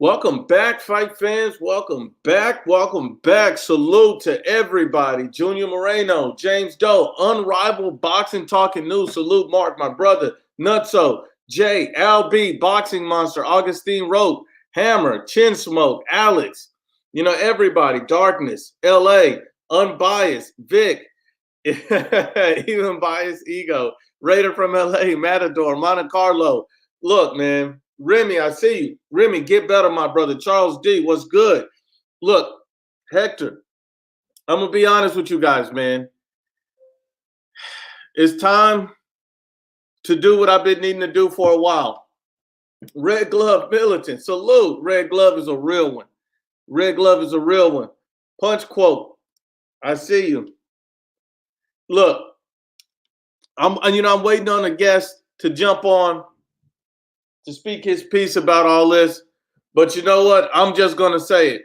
Welcome back, fight fans. Welcome back. Welcome back. Salute to everybody. Junior Moreno, James Doe, Unrivaled Boxing Talking News. Salute, Mark, my brother. Nutso, Jay, Al B, Boxing Monster, Augustine Rope, Hammer, Chin Smoke, Alex, everybody. Darkness, LA, Unbiased, Vic, even Biased Ego, Raider from LA, Matador, Monte Carlo. Look, man. Remy, I see you. Remy, get better, my brother. Charles D, what's good? Look, Hector, I'm going to be honest with you guys, man. It's time to do what I've been needing to do for a while. Red Glove Militant. Salute. Red Glove is a real one. Red Glove is a real one. Punch Quote. I see you. Look, I'm waiting on a guest to jump on to speak his piece about all this. But you know what? I'm just going to say it.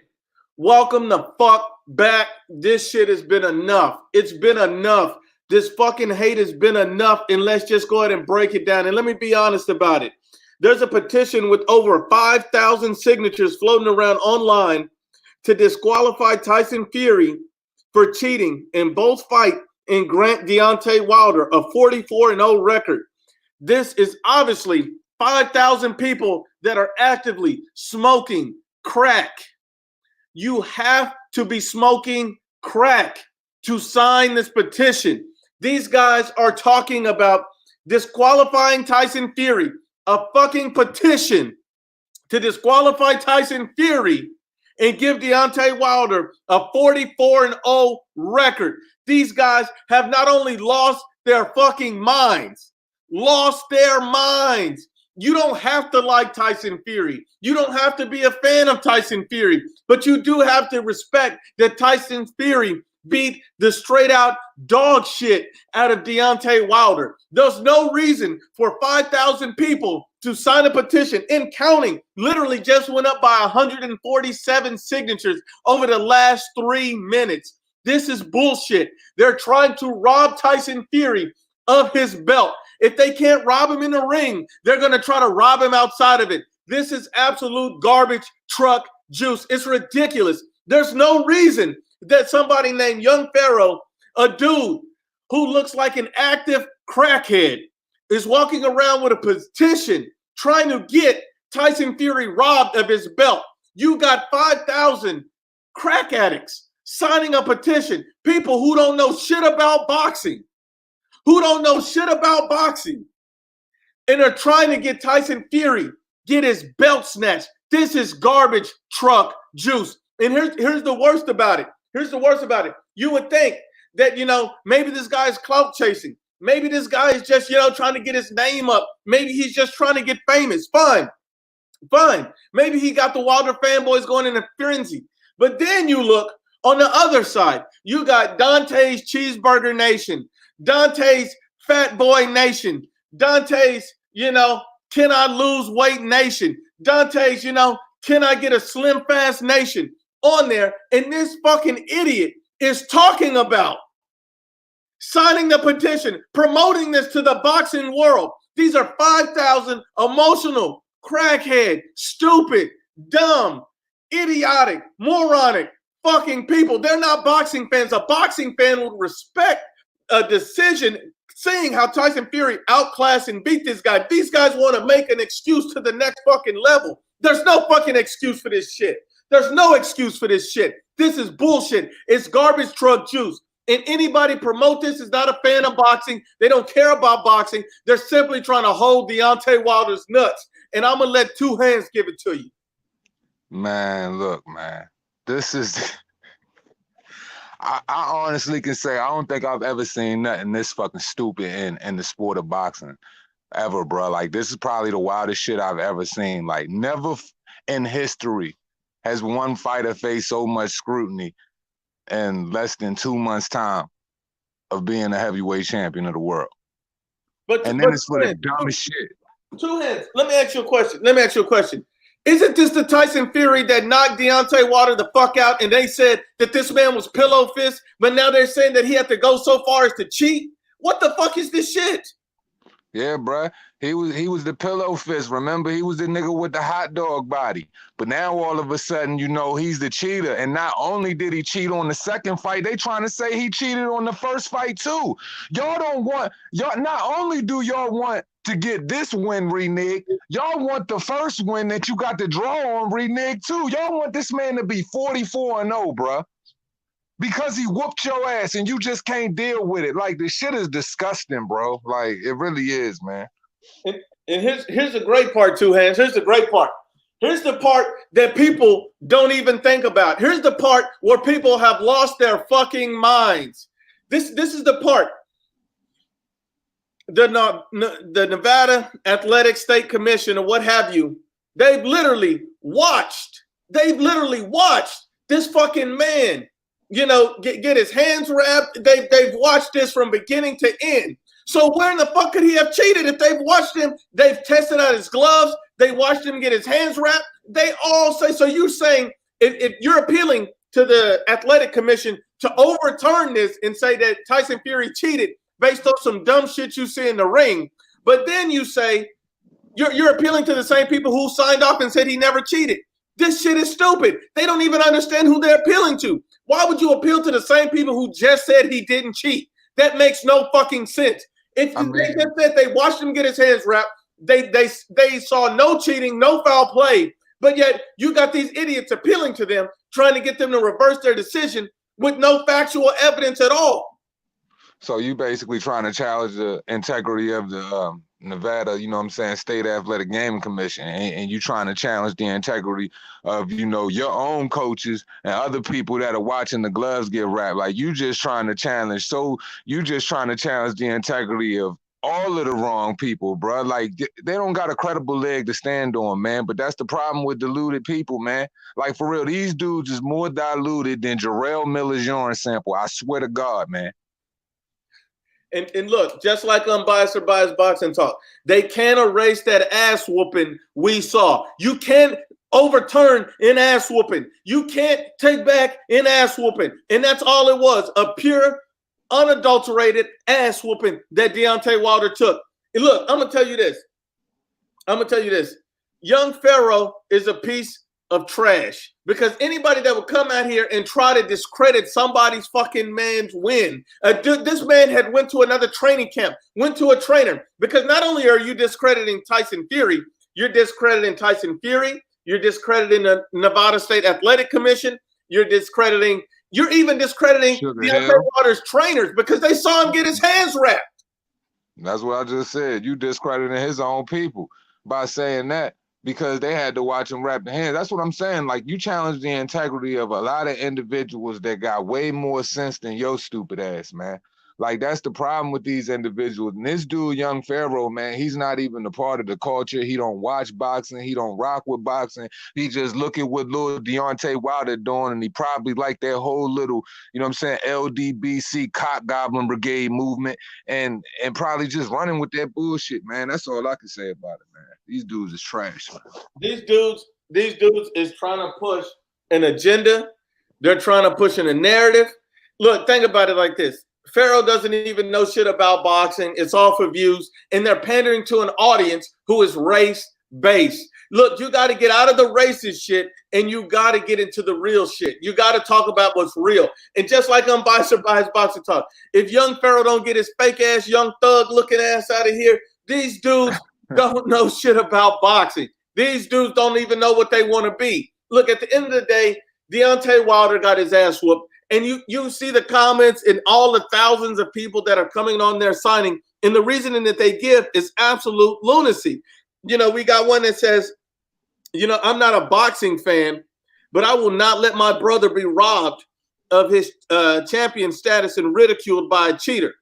Welcome the fuck back. This shit has been enough. It's been enough. This fucking hate has been enough. And let's just go ahead and break it down. And let me be honest about it. There's a petition with over 5,000 signatures floating around online to disqualify Tyson Fury for cheating in both fight and grant Deontay Wilder a 44-0 record. This is obviously 5,000 people that are actively smoking crack. You have to be smoking crack to sign this petition. These guys are talking about disqualifying Tyson Fury, a fucking petition to disqualify Tyson Fury and give Deontay Wilder a 44-0 record. These guys have not only lost their fucking minds, You don't have to like Tyson Fury. You don't have to be a fan of Tyson Fury, but you do have to respect that Tyson Fury beat the straight out dog shit out of Deontay Wilder. There's no reason for 5,000 people to sign a petition and counting. Literally just went up by 147 signatures over the last 3 minutes. This is bullshit. They're trying to rob Tyson Fury of his belt. If they can't rob him in the ring, they're going to try to rob him outside of it. This is absolute garbage truck juice. It's ridiculous. There's no reason that somebody named Young Pharaoh, a dude who looks like an active crackhead, is walking around with a petition trying to get Tyson Fury robbed of his belt. You got 5,000 crack addicts signing a petition, people who don't know shit about boxing. And are trying to get Tyson Fury, get his belt snatched. This is garbage truck juice. And here's the worst about it. You would think that, maybe this guy is clout chasing. Maybe this guy is just, trying to get his name up. Maybe he's just trying to get famous. Fine. Maybe he got the Wilder fanboys going in a frenzy. But then you look on the other side. You got Dante's Cheeseburger Nation, Dante's Fat Boy Nation, Dante's, can I lose weight nation, Dante's, can I get a slim fast nation on there. And this fucking idiot is talking about signing the petition, promoting this to the boxing world. These are 5,000 emotional, crackhead, stupid, dumb, idiotic, moronic fucking people. They're not boxing fans. A boxing fan would respect a decision seeing how Tyson Fury outclassed and beat this guy. These guys want to make an excuse to the next fucking level. There's no fucking excuse for this shit. This is bullshit. It's garbage truck juice. And anybody promote this is not a fan of boxing. They don't care about boxing. They're simply trying to hold Deontay Wilder's nuts. And I'm going to let two hands give it to you. Man, look, man. This is... I honestly can say I don't think I've ever seen nothing this fucking stupid in the sport of boxing ever, bro. Like, this is probably the wildest shit I've ever seen. Like, never in history has one fighter faced so much scrutiny in less than 2 months' time of being a heavyweight champion of the world. And then it's for the dumbest shit. Two hands. Let me ask you a question. Isn't this the Tyson Fury that knocked Deontay Wilder the fuck out, and they said that this man was pillow fist, but now they're saying that he had to go so far as to cheat? What the fuck is this shit? Yeah, bruh. He was the pillow fist. Remember, he was the nigga with the hot dog body. But now all of a sudden, you know, he's the cheater. And not only did he cheat on the second fight, they trying to say he cheated on the first fight too. Y'all don't want y'all. Not only do y'all want to get this win reneged, y'all want the first win that you got the draw on reneged too. Y'all want this man to be 44-0, bruh. Because he whooped your ass and you just can't deal with it. Like, this shit is disgusting, bro. Like, it really is, man. And, here's the great part, Two Hands. Here's the great part. Here's the part that people don't even think about. Here's the part where people have lost their fucking minds. This is the part. The Nevada Athletic State Commission or what have you, they've literally watched this fucking man, you know, get his hands wrapped. They've watched this from beginning to end. So where in the fuck could he have cheated if they've watched him? They've tested out his gloves. They watched him get his hands wrapped. They all say, so you're saying if you're appealing to the athletic commission to overturn this and say that Tyson Fury cheated based on some dumb shit you see in the ring, but then you say you're appealing to the same people who signed off and said he never cheated. This shit is stupid. They don't even understand who they're appealing to. Why would you appeal to the same people who just said he didn't cheat? That makes no fucking sense. If they just said they watched him get his hands wrapped, they saw no cheating, no foul play, but yet you got these idiots appealing to them, trying to get them to reverse their decision with no factual evidence at all. So you basically trying to challenge the integrity of the Nevada, you know what I'm saying, State Athletic Gaming Commission, and you trying to challenge the integrity of, you know, your own coaches and other people that are watching the gloves get wrapped. Like, you just trying to challenge the integrity of all of the wrong people, bro. Like, they don't got a credible leg to stand on, man. But that's the problem with diluted people, man. Like, for real, these dudes is more diluted than Jarrell Miller's urine sample. I swear to God, man. And look, just like Unbiased or Biased Boxing Talk, they can't erase that ass whooping we saw. You can't overturn an ass whooping. You can't take back an ass whooping. And that's all it was, a pure, unadulterated ass whooping that Deontay Wilder took. And look, I'm going to tell you this. Young Pharaoh is a piece of trash, because anybody that would come out here and try to discredit somebody's fucking man's win. This man had went to another training camp, went to a trainer, because not only are you discrediting Tyson Fury, you're discrediting the Nevada State Athletic Commission, you're even discrediting Deontay Wilder's trainers because they saw him get his hands wrapped. That's what I just said. You discrediting his own people by saying that, because they had to watch him wrap the hands. That's what I'm saying. Like, you challenge the integrity of a lot of individuals that got way more sense than your stupid ass, man. Like, that's the problem with these individuals. And this dude, young Pharaoh, man, he's not even a part of the culture. He don't watch boxing. He don't rock with boxing. He just look at what little Deontay Wilder doing, and he probably like their whole little, you know what I'm saying, LDBC Cop Goblin Brigade movement, and probably just running with that bullshit, man. That's all I can say about it, man. These dudes is trash, man. These dudes is trying to push an agenda. They're trying to push in a narrative. Look, think about it like this. Pharaoh doesn't even know shit about boxing. It's all for views. And they're pandering to an audience who is race-based. Look, you got to get out of the racist shit and you got to get into the real shit. You got to talk about what's real. And just like Unbiased or Biased Boxing Talk, if young Pharaoh don't get his fake-ass, young thug-looking ass out of here, these dudes don't know shit about boxing. These dudes don't even know what they want to be. Look, at the end of the day, Deontay Wilder got his ass whooped. And you see the comments and all the thousands of people that are coming on there signing. And the reasoning that they give is absolute lunacy. You know, we got one that says, you know, I'm not a boxing fan, but I will not let my brother be robbed of his champion status and ridiculed by a cheater.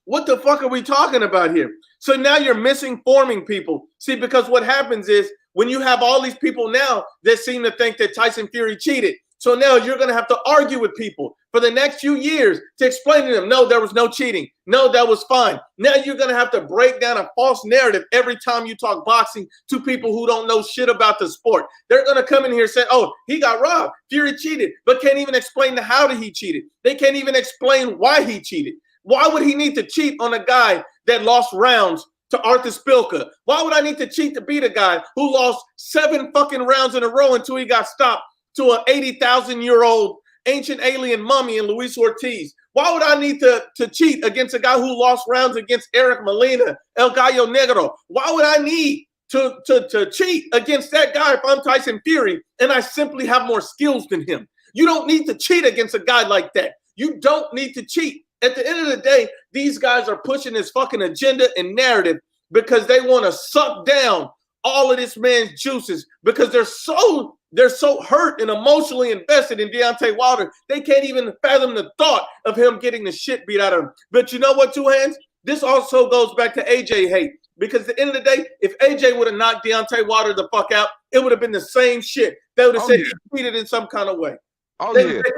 What the fuck are we talking about here? So now you're misinforming people. See, because what happens is when you have all these people now that seem to think that Tyson Fury cheated, so now you're going to have to argue with people for the next few years to explain to them, no, there was no cheating. No, that was fine. Now you're going to have to break down a false narrative every time you talk boxing to people who don't know shit about the sport. They're going to come in here and say, oh, he got robbed. Fury cheated, but can't even explain how he cheated. They can't even explain why he cheated. Why would he need to cheat on a guy that lost rounds to Arthur Spilka? Why would I need to cheat to beat a guy who lost 7 fucking rounds in a row until he got stopped to an 80,000-year-old ancient alien mummy in Luis Ortiz? Why would I need to cheat against a guy who lost rounds against Eric Molina, El Gallo Negro? Why would I need to cheat against that guy if I'm Tyson Fury and I simply have more skills than him? You don't need to cheat against a guy like that. You don't need to cheat. At the end of the day, these guys are pushing this fucking agenda and narrative because they want to suck down all of this man's juices because they're so hurt and emotionally invested in Deontay Wilder, they can't even fathom the thought of him getting the shit beat out of him. But you know what, Two Hands? This also goes back to AJ hate because at the end of the day, if AJ would have knocked Deontay Wilder the fuck out, it would have been the same shit. They would have said he cheated in some kind of way.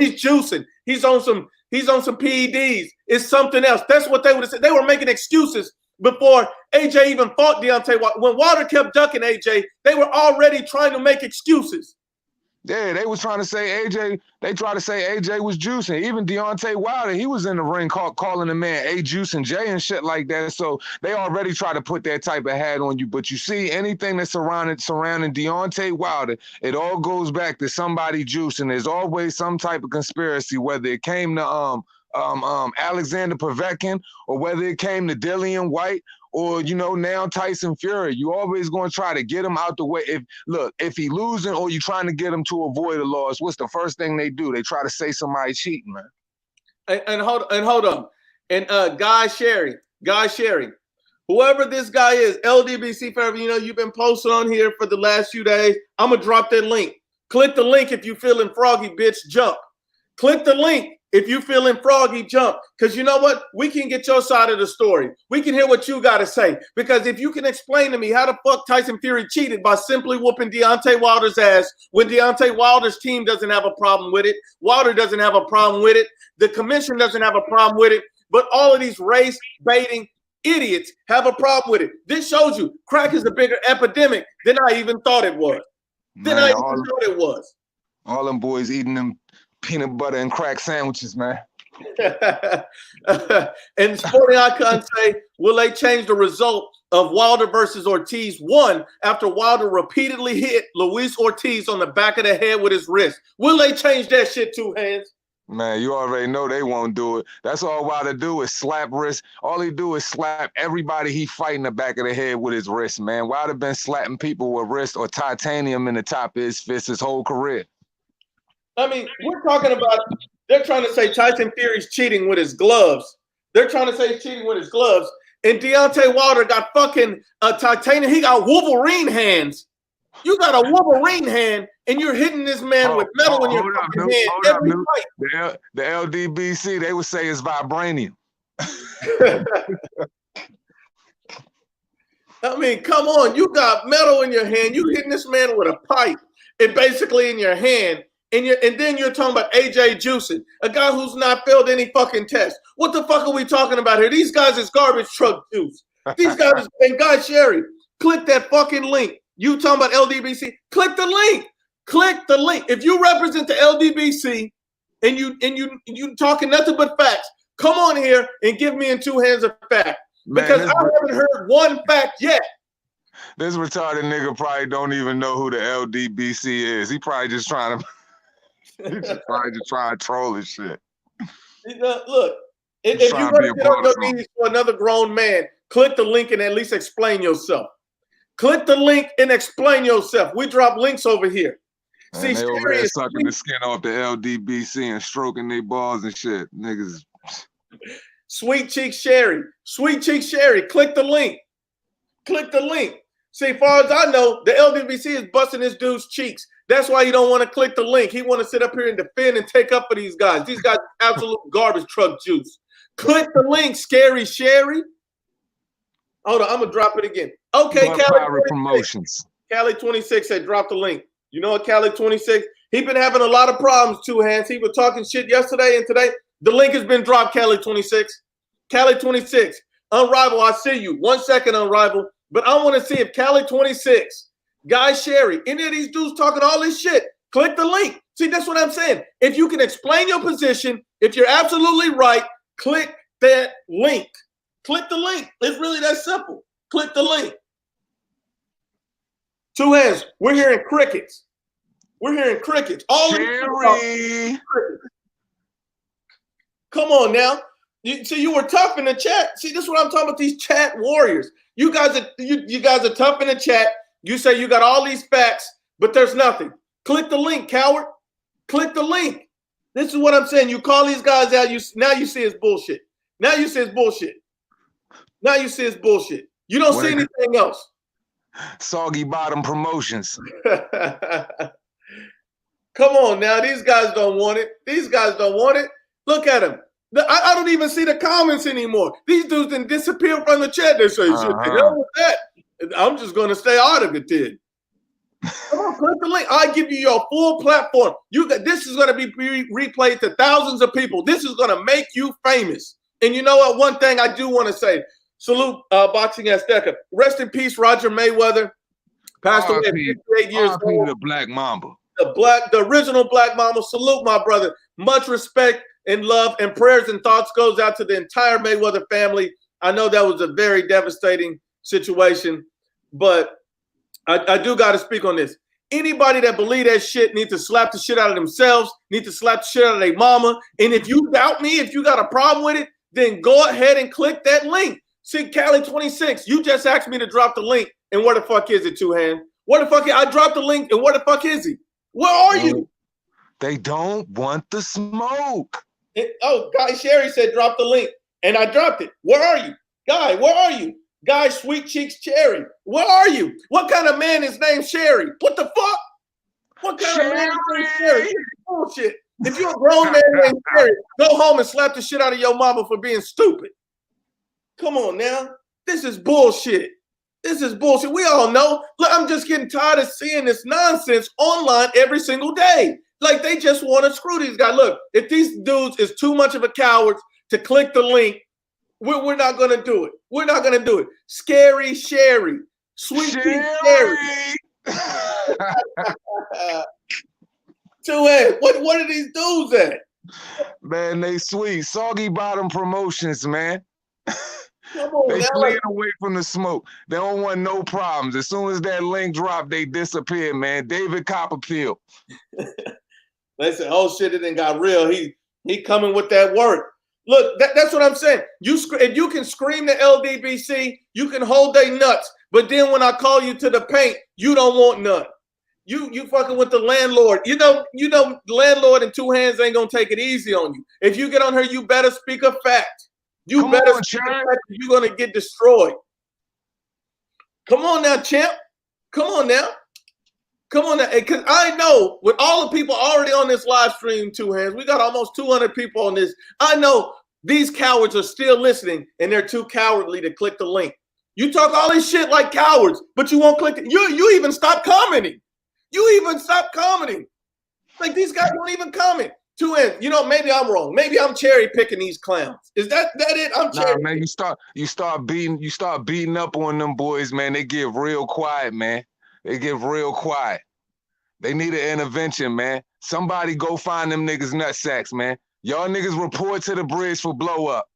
He's juicing. He's on some PEDs. It's something else. That's what they would have said. They were making excuses before AJ even fought Deontay Wilder. When Wilder kept ducking AJ, they were already trying to make excuses. Yeah, they was trying to say AJ. They tried to say AJ was juicing. Even Deontay Wilder, he was in the ring calling the man A Juice and J and shit like that. So they already try to put that type of hat on you. But you see, anything that's surrounding Deontay Wilder, it all goes back to somebody juicing. There's always some type of conspiracy, whether it came to Alexander Povetkin or whether it came to Dillian White. Or, now Tyson Fury, you always going to try to get him out the way. If he losing or you trying to get him to avoid a loss, what's the first thing they do? They try to say somebody cheating, man. And hold on. And Guy Sherry, whoever this guy is, LDBC Pharaoh, you've been posting on here for the last few days. I'm going to drop that link. Click the link if you feeling froggy, bitch, jump. Click the link. If you feeling froggy, jump. Because you know what? We can get your side of the story. We can hear what you got to say. Because if you can explain to me how the fuck Tyson Fury cheated by simply whooping Deontay Wilder's ass when Deontay Wilder's team doesn't have a problem with it, Wilder doesn't have a problem with it, the commission doesn't have a problem with it, but all of these race-baiting idiots have a problem with it. This shows you crack is a bigger epidemic than I even thought it was. All them boys eating them peanut butter and crack sandwiches, man. And Sporting Icon say, will they change the result of Wilder versus Ortiz 1 after Wilder repeatedly hit Luis Ortiz on the back of the head with his wrist? Will they change that shit, Two Hands? Man, you already know they won't do it. That's all Wilder do is slap wrist. All he do is slap everybody he fight in the back of the head with his wrist, man. Wilder been slapping people with wrist or titanium in the top of his fist his whole career. I mean, we're talking about, they're trying to say Tyson Fury's cheating with his gloves. They're trying to say he's cheating with his gloves. And Deontay Wilder got fucking titanium. He got Wolverine hands. You got a Wolverine hand, and you're hitting this man with metal in your fucking hand every fight. The LDBC, they would say it's vibranium. I mean, come on. You got metal in your hand. You hitting this man with a pipe and basically in your hand. And then you're talking about AJ juicing, a guy who's not failed any fucking test. What the fuck are we talking about here? These guys is garbage truck juice. These guys, and Guy Sherry, click that fucking link. You talking about LDBC? Click the link. Click the link. If you represent the LDBC and you talking nothing but facts, come on here and give me in Two Hands a fact. Because I haven't heard one fact yet. This retarded nigga probably don't even know who the LDBC is. He probably just trying to. He's just trying to troll his shit. Look, if you're going to get on your knees for another grown man, click the link and at least explain yourself. Click the link and explain yourself. We drop links over here. See, they over there sucking the skin off the LDBC and stroking their balls and shit. Niggas. Sweet Cheek Sherry. Sweet Cheek Sherry. Click the link. Click the link. See, as far as I know, the LDBC is busting this dude's cheeks. That's why you don't want to click the link. He want to sit up here and defend and take up for these guys. These guys are absolute garbage truck juice. Click the link, Scary Sherry. Hold on, I'm going to drop it again. Okay, Cali Promotions. Cali 26 said drop the link. You know what, Cali 26? He been having a lot of problems, Two Hands. He was talking shit yesterday and today. The link has been dropped, Cali 26. Cali 26. Unrivaled, I see you. 1 second, Unrivaled. But I want to see if Cali 26, Guy Sherry, any of these dudes talking all this shit, click the link. See, that's what I'm saying. If you can explain your position, if you're absolutely right, click that link. Click the link. It's really that simple. Click the link. Two hands. We're hearing crickets. We're hearing crickets. All Cherry. Come on now. You were tough in the chat. See, this is what I'm talking about. These chat warriors. You guys are tough in the chat. You say you got all these facts, but there's nothing. Click the link, coward. Click the link. This is what I'm saying. You call these guys out. Now you see it's bullshit. Now you see it's bullshit. Now you see it's bullshit. You don't see anything else. Soggy bottom promotions. Come on now. These guys don't want it. These guys don't want it. Look at them. I don't even see the comments anymore. These dudes didn't disappear from the chat. They say, shit, the hell with that. I'm just going to stay out of it then. Come on, click the link. I give you your full platform. This is going to be replayed to thousands of people. This is going to make you famous. And you know what? One thing I do want to say. Salute Boxing Azteca. Rest in peace, Roger Mayweather. Passed away at 58 years old. The Black Mamba. The original Black Mamba. Salute, my brother. Much respect and love and prayers and thoughts goes out to the entire Mayweather family. I know that was a very devastating situation, but I do got to speak on this. Anybody that believe that shit needs to slap the shit out of themselves, need to slap the shit out of their mama. And if you doubt me, if you got a problem with it, then go ahead and click that link. See, Cali 26, you just asked me to drop the link. And where the fuck is it, Two Hand? Where the fuck? I dropped the link, and where the fuck is he? Where are you? They don't want the smoke. Guy Sherry said drop the link, and I dropped it. Where are you? Guy, where are you? Guy Sweet Cheeks Cherry, where are you? What kind of man is named Sherry? What the fuck? What kind of man is named Sherry? Bullshit. If you're a grown man named Sherry, go home and slap the shit out of your mama for being stupid. Come on now. This is bullshit. This is bullshit. We all know. Look, I'm just getting tired of seeing this nonsense online every single day. Like they just want to screw these guys. Look, if these dudes is too much of a coward to click the link, we're not going to do it. We're not going to do it. Scary Sherry. Sweet Sherry. Two Ed, what are these dudes at? Man, they sweet. Soggy bottom promotions, man. Come on, they now, fleeing away from the smoke. They don't want no problems. As soon as that link drop, they disappear, man. David Copperfield. They said, "Oh shit, it done got real." He coming with that work. Look, that's what I'm saying. If you can scream the LDBC, you can hold they nuts. But then when I call you to the paint, you don't want none. You fucking with the landlord. You know, the landlord in Two Hands ain't gonna take it easy on you. If you get on her, you better speak a fact. You Come better on, speak a fact. You're gonna get destroyed. Come on now, champ. Come on now. Come on now. Because I know with all the people already on this live stream, Two Hands, we got almost 200 people on this. I know these cowards are still listening and they're too cowardly to click the link. You talk all this shit like cowards, but you won't click it. You even stop commenting. You even stop commenting. Like these guys won't even comment. Two Hands, maybe I'm wrong. Maybe I'm cherry picking these clowns. Is that it? I'm cherry picking. Man, you start beating up on them boys, man. They get real quiet, man. They get real quiet. They need an intervention, man. Somebody go find them niggas nutsacks, man. Y'all niggas report to the bridge for blow up.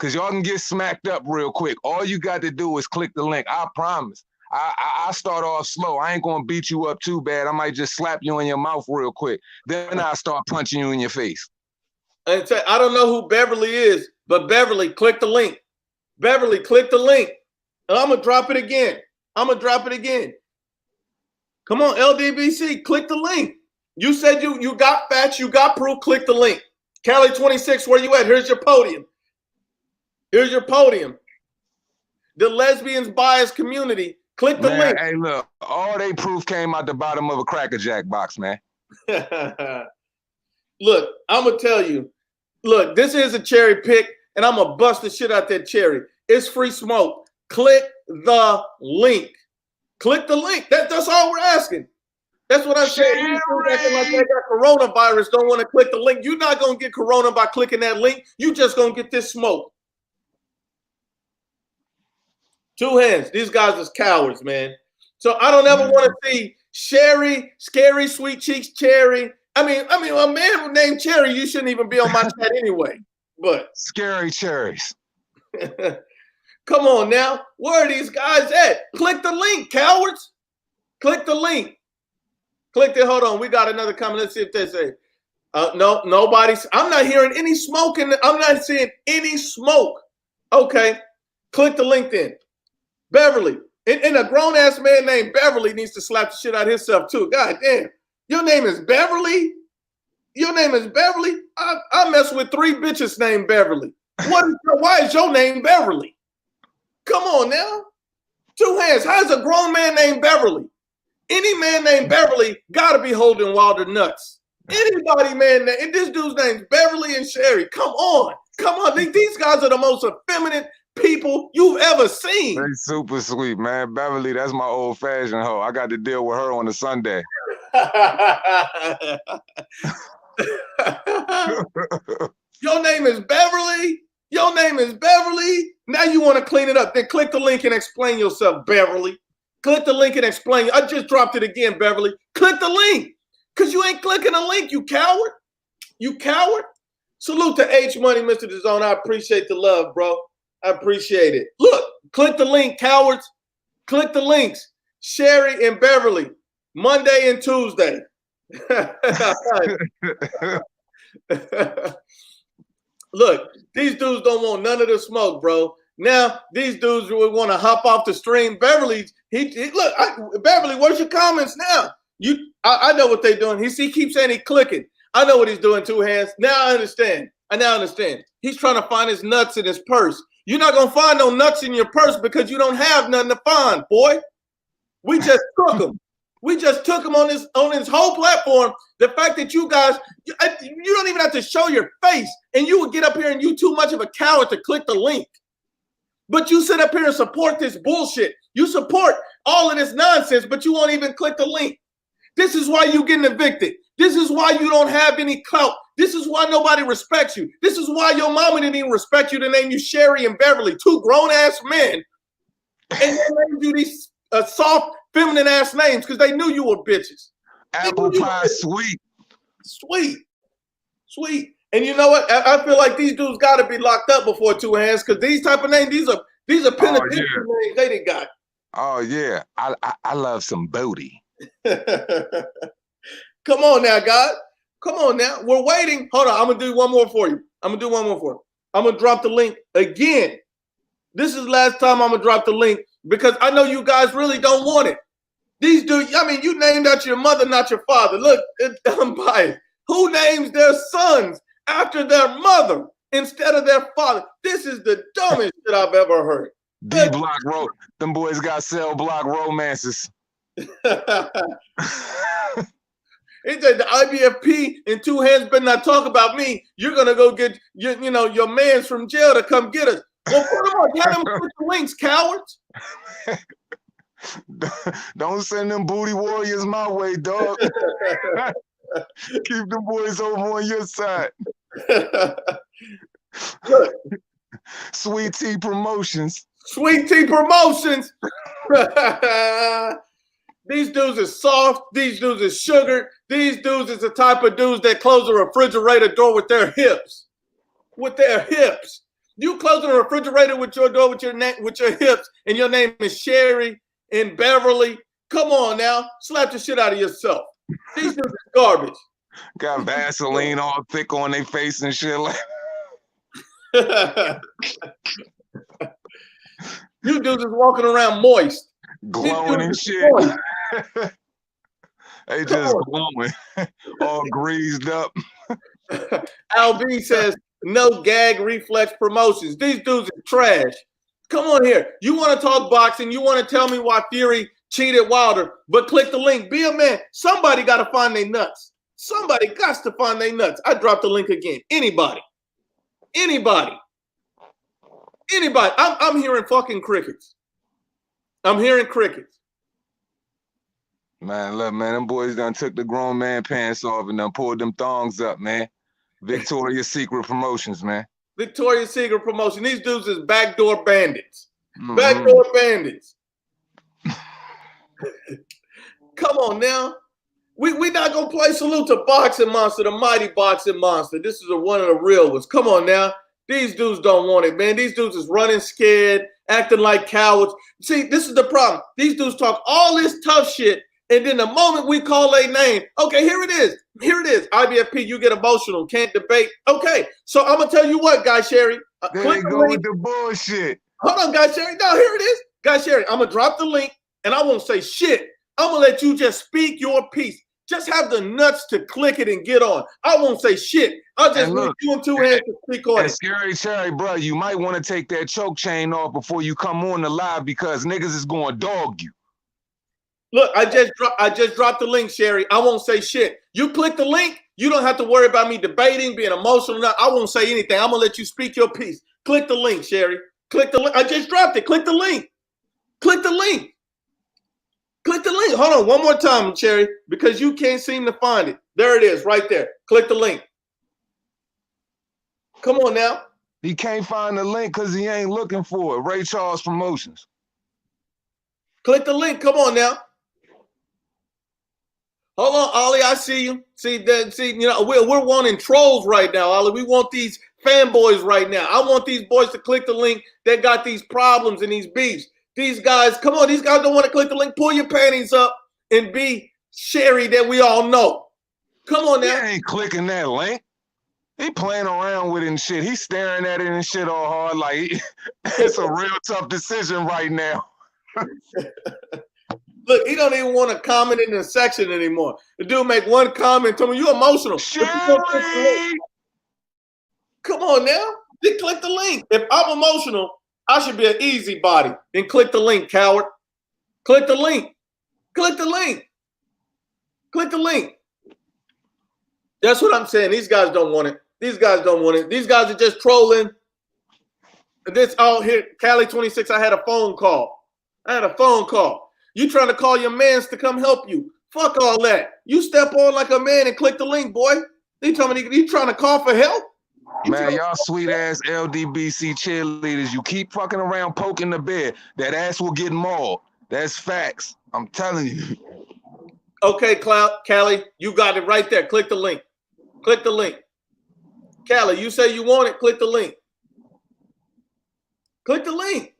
Cause y'all can get smacked up real quick. All you got to do is click the link. I promise. I start off slow. I ain't gonna beat you up too bad. I might just slap you in your mouth real quick. Then I'll start punching you in your face. I don't know who Beverly is, but Beverly, click the link. Beverly, click the link. And I'm gonna drop it again. Come on, LDBC, click the link. You said you got facts, you got proof, click the link. Cali 26, where you at? Here's your podium. The lesbians bias community. Click the link. Hey, look, all they proof came out the bottom of a Cracker Jack box, man. Look, I'm going to tell you. Look, this is a cherry pick, and I'm going to bust the shit out that cherry. It's free smoke. Click the link. Click the link. That's all we're asking. That's what I'm saying. Acting like they got coronavirus, don't want to click the link. You're not going to get corona by clicking that link. You just going to get this smoke. Two Hands. These guys is cowards, man. So I don't ever want to see Sherry, Scary Sweet Cheeks Cherry. I mean, a man named Cherry, you shouldn't even be on my chat anyway. But Scary Cherries. Come on now. Where are these guys at? Click the link, cowards. Click the link. Click it. Hold on. We got another comment. Let's see if they say. No, nobody's. I'm not hearing any smoke. I'm not seeing any smoke. Okay. Click the link then. Beverly. And a grown-ass man named Beverly needs to slap the shit out of himself too. God damn. Your name is Beverly? Your name is Beverly? I mess with 3 bitches named Beverly. Why is your name Beverly? Come on now. 2 hands. How's a grown man named Beverly? Any man named Beverly gotta be holding Wilder nuts. Anybody, man, and this dude's name's Beverly and Sherry. Come on. Come on. These guys are the most effeminate people you've ever seen. They super sweet, man. Beverly, that's my old-fashioned hoe. I got to deal with her on a Sunday. Your name is Beverly? Your name is Beverly? Now you want to clean it up. Then click the link and explain yourself, Beverly. Click the link and explain. I just dropped it again, Beverly. Click the link. Because you ain't clicking the link, you coward. You coward. Salute to H Money, Mr. DAZN. I appreciate the love, bro. I appreciate it. Look, click the link, cowards. Click the links. Sherry and Beverly, Monday and Tuesday. Look, these dudes don't want none of the smoke, bro. Now, these dudes would want to hop off the stream. Beverly, Beverly, where's your comments now? I know what they're doing. He keeps saying he's clicking. I know what he's doing, 2 hands. Now I understand. He's trying to find his nuts in his purse. You're not going to find no nuts in your purse because you don't have nothing to find, boy. We just took him. We just took him on his whole platform. The fact that you guys, you don't even have to show your face, and you would get up here and you too much of a coward to click the link. But you sit up here and support this bullshit. You support all of this nonsense, but you won't even click the link. This is why you're getting evicted. This is why you don't have any clout. This is why nobody respects you. This is why your mama didn't even respect you to name you Sherry and Beverly, 2 grown-ass men. And they named you these soft, feminine-ass names because they knew you were bitches. Apple pie sweet. Sweet. And you know what? I feel like these dudes got to be locked up before 2 hands because these type of names, these are penitentiary names they done got. Oh, yeah. I love some booty. Come on now, God. Come on now. We're waiting. Hold on. I'm going to do one more for you. I'm going to drop the link again. This is the last time I'm going to drop the link because I know you guys really don't want it. These dudes, I mean, you named after your mother, not your father. Look, I'm biased. Who names their sons after their mother instead of their father? This is the dumbest shit I've ever heard. D-block road. Them boys got cell block romances. It said the IBFP in 2 hands better not talk about me. You're gonna go get your mans from jail to come get us. Well, put them on. Have them put the links, cowards. Don't send them booty warriors my way, dog. Keep the boys over on your side. Look. Sweet Tea Promotions. These dudes are soft. These dudes are sugared. These dudes is the type of dudes that close a refrigerator door with their hips. You closing a refrigerator with your door with your hips, and your name is Sherry and Beverly. Come on now, slap the shit out of yourself. These dudes are garbage. Got Vaseline all thick on their face and shit like. You dudes is walking around moist, glowing and shit. They just glowing, all greased up. LB says no gag reflex promotions. These dudes are trash. Come on here. You want to talk boxing? You want to tell me why Fury cheated Wilder? But click the link. Be a man. Somebody got to find their nuts. Somebody got to find their nuts. I dropped the link again. Anybody. I'm hearing fucking crickets. Man, look, man, them boys done took the grown man pants off and done pulled them thongs up, man. Victoria's Secret Promotions, man. Victoria's Secret Promotion. These dudes is backdoor bandits. Mm-hmm. Backdoor bandits. Come on now. We not going to play salute to Boxing Monster, the mighty Boxing Monster. This is one of the real ones. Come on now. These dudes don't want it, man. These dudes is running scared, acting like cowards. See, this is the problem. These dudes talk all this tough shit, and then the moment we call a name, okay, here it is. Here it is. IBFP, you get emotional, can't debate. Okay, so I'm gonna tell you what, Guy Sherry. There you go with the bullshit. Hold on, Guy Sherry. No, here it is. Guy Sherry, I'm gonna drop the link, and I won't say shit. I'm gonna let you just speak your piece. Just have the nuts to click it and get on. I won't say shit. I'll just leave you in 2 hands to speak on it. Scary Cherry, bro, you might want to take that choke chain off before you come on the live because niggas is going to dog you. Look, I just dropped the link, Sherry. I won't say shit. You click the link, you don't have to worry about me debating, being emotional. I won't say anything. I'm gonna let you speak your piece. Click the link, Sherry. Click the link. I just dropped it. Click the link. Click the link. Click the link. Hold on one more time, Sherry, because you can't seem to find it. There it is, right there. Click the link. Come on now. He can't find the link because he ain't looking for it. Ray Charles Promotions. Click the link. Come on now. Hold on, Ollie. I see you. See, you know, we're wanting trolls right now, Ollie. We want these fanboys right now. I want these boys to click the link that got these problems and these beefs. These guys, come on, these guys don't want to click the link. Pull your panties up and be Sherry that we all know. Come on now. He ain't clicking that link. He playing around with it and shit. He's staring at it and shit all hard. Like, it's a real tough decision right now. Look, he don't even want to comment in the section anymore. The dude make one comment, tell me you emotional. Sherry! Come on now. Just click the link. If I'm emotional, I should be an easy body. Then click the link, coward. Click the link. Click the link. Click the link. That's what I'm saying. These guys don't want it. These guys don't want it. These guys are just trolling. This all here, Cali 26, I had a phone call. You trying to call your mans to come help you. Fuck all that. You step on like a man and click the link, boy. You tell me you trying to call for help? Man, y'all sweet ass LDBC cheerleaders, you keep fucking around poking the bear. That ass will get mauled. That's facts. I'm telling you. Okay, Callie, you got it right there. Click the link. Click the link. Callie, you say you want it. Click the link. Click the link.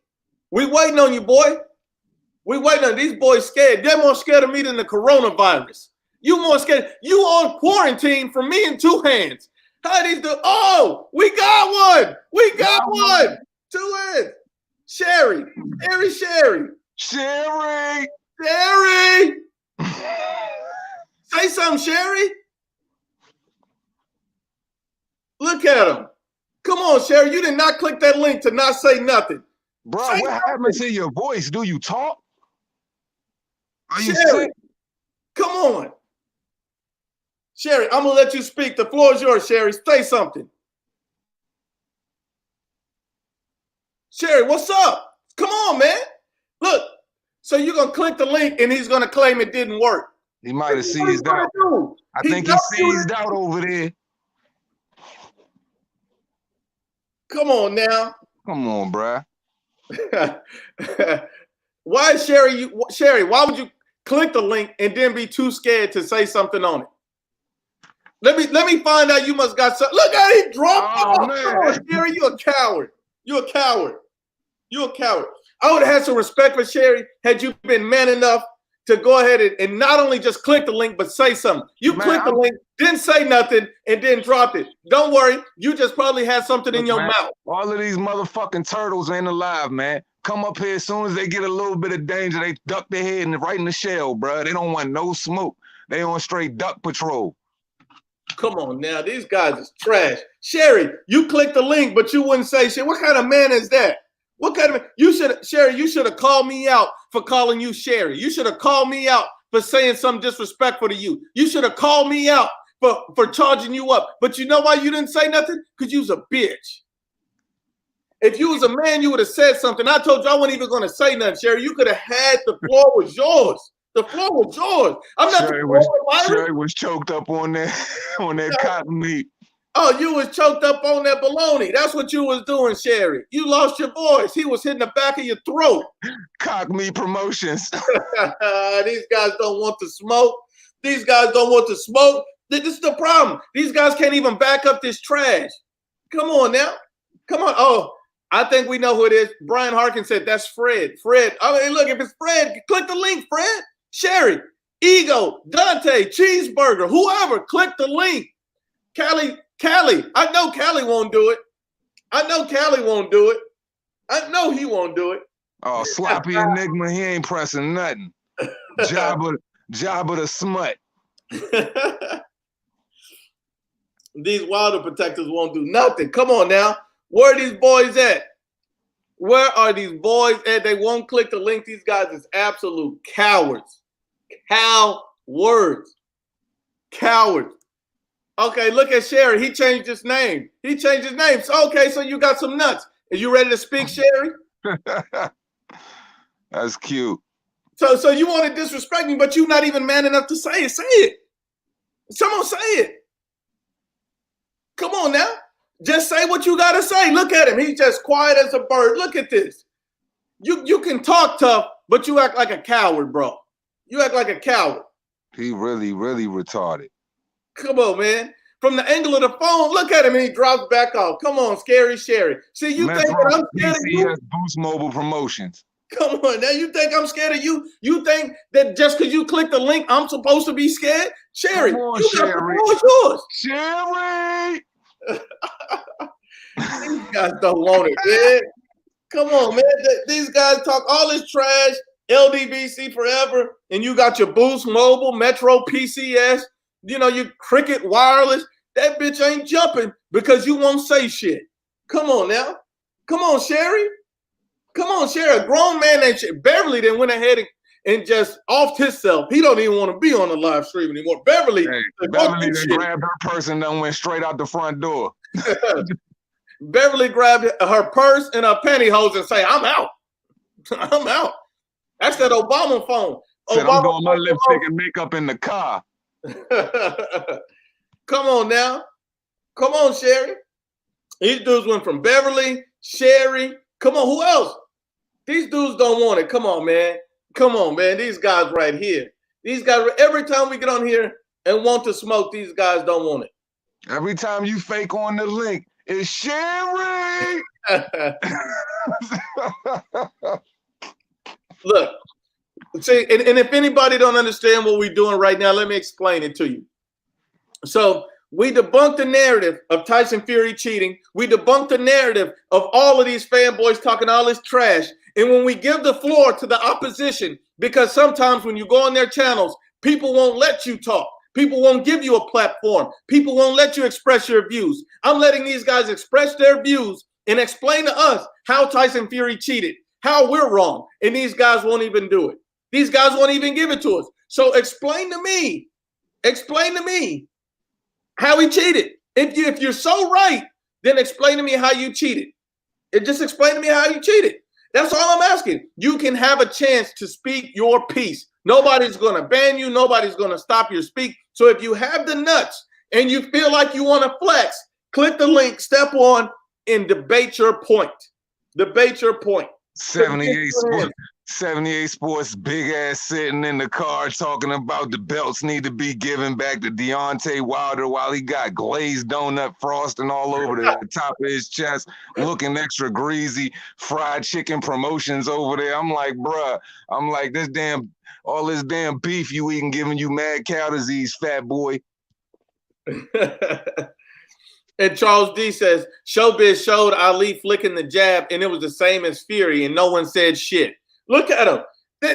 We waiting on you, boy. We waiting on these boys scared. They're more scared of me than the coronavirus. You more scared. You on quarantine from me in 2 hands. How these do? Oh, we got one. We got one. 2 hands. Sherry. Sherry. Say something, Sherry. Look at him. Come on, Sherry. You did not click that link to not say nothing. Bro, what happened to your voice? Do you talk? Are you Sherry, sick? come on. Sherry, I'm going to let you speak. The floor is yours, Sherry. Say something. Sherry, what's up? Come on, man. Look, so you're going to click the link and he's going to claim it didn't work. He might have seized out. I think he seized out over there. Come on now. Come on, bruh. Why, Sherry, why would you click the link and then be too scared to say something on it? Let me find out you must got something. Look at it, he dropped Oh, it. man. Come on, Sherry, you're a coward. You're a coward. You're a coward. I would have had some respect for Sherry had you been man enough to go ahead and not only just click the link, but say something. You clicked the link, didn't say nothing, and then dropped it. Don't worry. You just probably had something in your mouth. All of these motherfucking turtles ain't alive, man. Come up here as soon as they get a little bit of danger, they duck their head and right in the shell, bro. They don't want no smoke. They on straight duck patrol. Come on now. These guys is trash. Sherry, you clicked the link, but you wouldn't say shit. What kind of man is that? What kind of man? Sherry, you should have called me out for calling you Sherry. You should have called me out for saying something disrespectful to you. You should have called me out for charging you up. But you know why you didn't say nothing? Because you was a bitch. If you was a man, you would have said something. I told you I wasn't even going to say nothing, Sherry. You could have had the floor was yours. The floor was yours. I'm not Sherry was choked up on that cotton meat. Oh, you was choked up on that bologna. That's what you was doing, Sherry. You lost your voice. He was hitting the back of your throat. Cock meat promotions. These guys don't want to smoke. These guys don't want to smoke. This is the problem. These guys can't even back up this trash. Come on now. Come on. Oh, I think we know who it is. Brian Harkin said that's Fred. Fred. I mean, look, if it's Fred, click the link, Fred. Sherry, Ego, Dante, Cheeseburger, whoever, click the link. Callie, I know Callie won't do it. I know Callie won't do it. I know he won't do it. Oh, sloppy Enigma, he ain't pressing nothing. Jabba the smut. These Wilder protectors won't do nothing. Come on now. Where are these boys at? Where are these boys at? They won't click the link. These guys is absolute cowards. Cowards. Okay, look at Sherry. He changed his name. So, okay, so you got some nuts. Are you ready to speak, Sherry? That's cute. So you want to disrespect me, but you're not even man enough to say it. Say it. Someone say it. Come on now. Just say what you got to say. Look at him. He's just quiet as a bird. Look at this. You can talk tough, but you act like a coward, bro. You act like a coward. He really, really retarded. Come on, man. From the angle of the phone, look at him and he drops back off. Come on, Scary Sherry. See, you think that I'm scared of you? Boost Mobile Promotions. Come on, now you think I'm scared of you? You think that just because you click the link, I'm supposed to be scared? Sherry, come on, you Sherry. got the yours. Sherry! These guys don't want it, man. Come on, man. These guys talk all this trash, LDBC forever, and you got your Boost Mobile, Metro PCS, your Cricket Wireless. That bitch ain't jumping because you won't say shit. Come on now. Come on, Sherry. Come on, Sherry. A grown man named Beverly then went ahead and just offed himself. He don't even want to be on the live stream anymore. Beverly then grabbed her purse and then went straight out the front door. Beverly grabbed her purse and her pantyhose and say, I'm out. I'm out. That's that Obama phone. Said, I'm doing my lipstick and makeup in the car. Come on now. Come on, Sherry. These dudes went from Beverly, Sherry. Come on, who else? These dudes don't want it. Come on, man. Come on, man. These guys right here. These guys, every time we get on here and want to smoke, these guys don't want it. Every time you fake on the link, it's Sherry. Look, see, and if anybody don't understand what we're doing right now, let me explain it to you. So we debunked the narrative of Tyson Fury cheating. We debunked the narrative of all of these fanboys talking all this trash. And when we give the floor to the opposition, because sometimes when you go on their channels, people won't let you talk. People won't give you a platform. People won't let you express your views. I'm letting these guys express their views and explain to us how Tyson Fury cheated, how we're wrong. And these guys won't even do it. These guys won't even give it to us. So explain to me how he cheated. If you're so right, then explain to me how you cheated. Just explain to me how you cheated. That's all I'm asking. You can have a chance to speak your piece. Nobody's going to ban you. Nobody's going to stop your speak. So if you have the nuts and you feel like you want to flex, click the link, step on, and debate your point. Debate your point. 78 Sports, big ass sitting in the car talking about the belts need to be given back to Deontay Wilder while he got glazed donut frosting all over the top of his chest, looking extra greasy, fried chicken promotions over there. I'm like, bruh, all this damn beef you eating giving you mad cow disease, fat boy. And Charles D says, Showbiz showed Ali flicking the jab and it was the same as Fury and no one said shit. Look at them.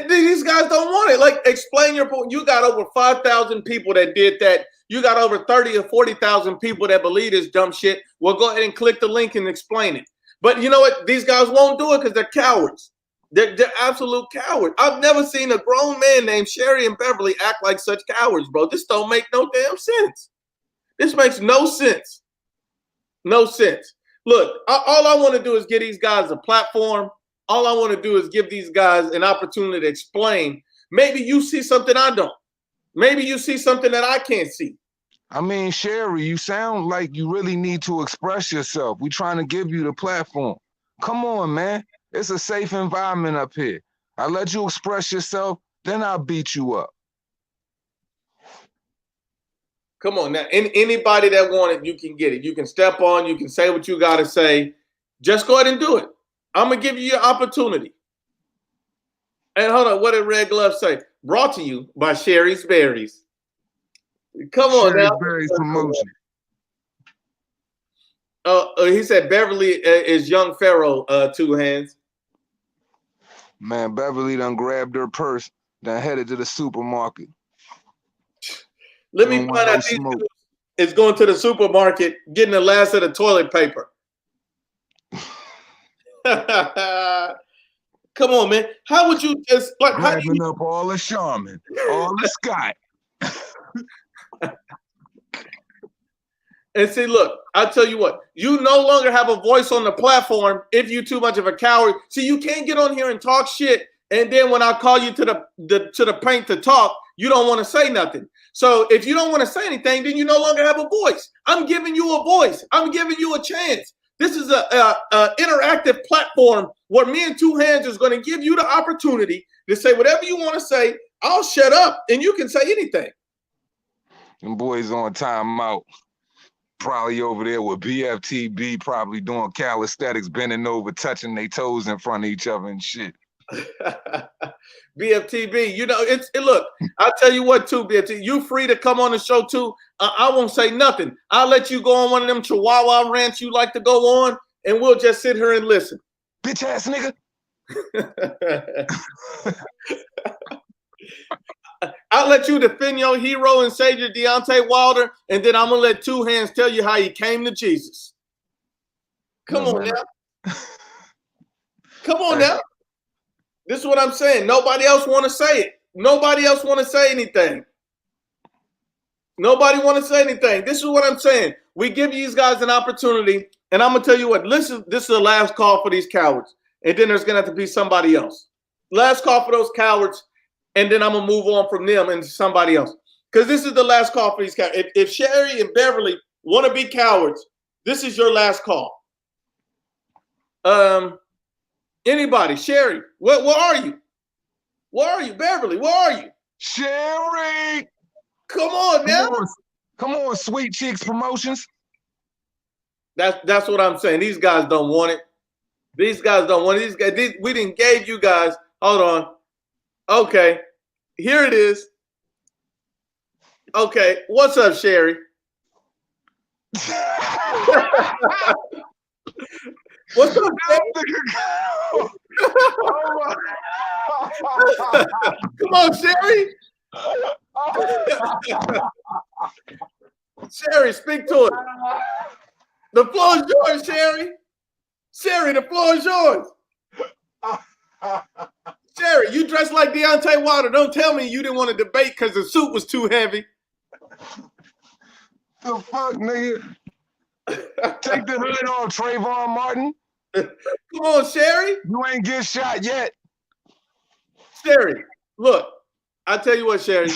These guys don't want it. Like, explain your point. You got over 5,000 people that did that. You got over 30 or 40,000 people that believe this dumb shit. Well, go ahead and click the link and explain it. But you know what? These guys won't do it because they're cowards. They're absolute cowards. I've never seen a grown man named Sherry and Beverly act like such cowards, bro. This don't make no damn sense. This makes no sense. No sense. Look, all I want to do is give these guys a platform. All I want to do is give these guys an opportunity to explain. Maybe you see something I don't. Maybe you see something that I can't see. I mean, Sherry, you sound like you really need to express yourself. We're trying to give you the platform. Come on, man. It's a safe environment up here. I let you express yourself, then I'll beat you up. Come on now. Anybody that want it, you can get it. You can step on. You can say what you got to say. Just go ahead and do it. I'm gonna give you your opportunity. And hold on, what did Red Glove say? Brought to you by Sherry's Berries. Come on Sherry's now. Berries promotion. He said Beverly is young Pharaoh, 2 hands. Man, Beverly done grabbed her purse, then headed to the supermarket. Let me find out these dudes is going to the supermarket getting the last of the toilet paper. Come on, man. How would you just like grabbing up all the Charmin, all the Scott? And see, look, I'll tell you what, you no longer have a voice on the platform if you're too much of a coward. See, you can't get on here and talk shit, and then when I call you to the paint to talk, you don't want to say nothing. So if you don't want to say anything, then you no longer have a voice. I'm giving you a voice. I'm giving you a chance. This is a interactive platform where me and 2 hands is going to give you the opportunity to say whatever you want to say. I'll shut up, and you can say anything. Them boys on timeout. Probably over there with BFTB, probably doing calisthenics, bending over, touching their toes in front of each other and shit. BFTB, you know, look, I'll tell you what too, BFT, you free to come on the show too. I won't say nothing. I'll let you go on one of them Chihuahua rants you like to go on, and we'll just sit here and listen. Bitch ass nigga. I'll let you defend your hero and savior, Deontay Wilder, and then I'm going to let 2 hands tell you how he came to Jesus. Come on now. Come on now. This is what I'm saying. Nobody else want to say it. Nobody else want to say anything. Nobody want to say anything. This is what I'm saying. We give these guys an opportunity, and I'm going to tell you what, this is the last call for these cowards, and then there's going to have to be somebody else. Last call for those cowards, and then I'm going to move on from them into somebody else. Because this is the last call for these cowards. If Sherry and Beverly want to be cowards, this is your last call. Anybody? Sherry, where are you? Where are you? Beverly, where are you? Sherry! Come on now. Come on, Sweet Cheeks Promotions. That's what I'm saying. These guys don't want it. These guys don't want it. These guys, we didn't gave you guys. Hold on. Okay. Here it is. Okay. What's up, Sherry? What's up, come on, Sherry. Sherry, speak to it. The floor is yours, Sherry. Sherry, the floor is yours. Sherry, you dressed like Deontay Wilder. Don't tell me you didn't want to debate because the suit was too heavy. The fuck, nigga? Take the hood off, Trayvon Martin. Come on, Sherry. You ain't get shot yet. Sherry, look, I tell you what, Sherry.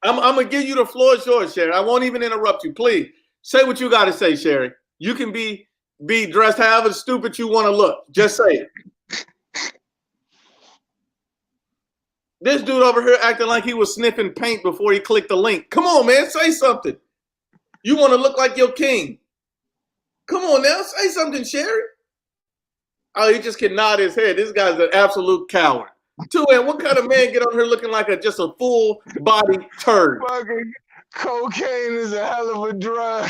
I'm going to give you the floor is yours, Sherry. I won't even interrupt you. Please, say what you got to say, Sherry. You can be dressed however stupid you want to look. Just say it. This dude over here acting like he was sniffing paint before he clicked the link. Come on, man, say something. You want to look like your king. Come on now, say something, Sherry. Oh, he just can nod his head. This guy's an absolute coward. And what kind of man get on here looking like just a full body turd? Fucking cocaine is a hell of a drug.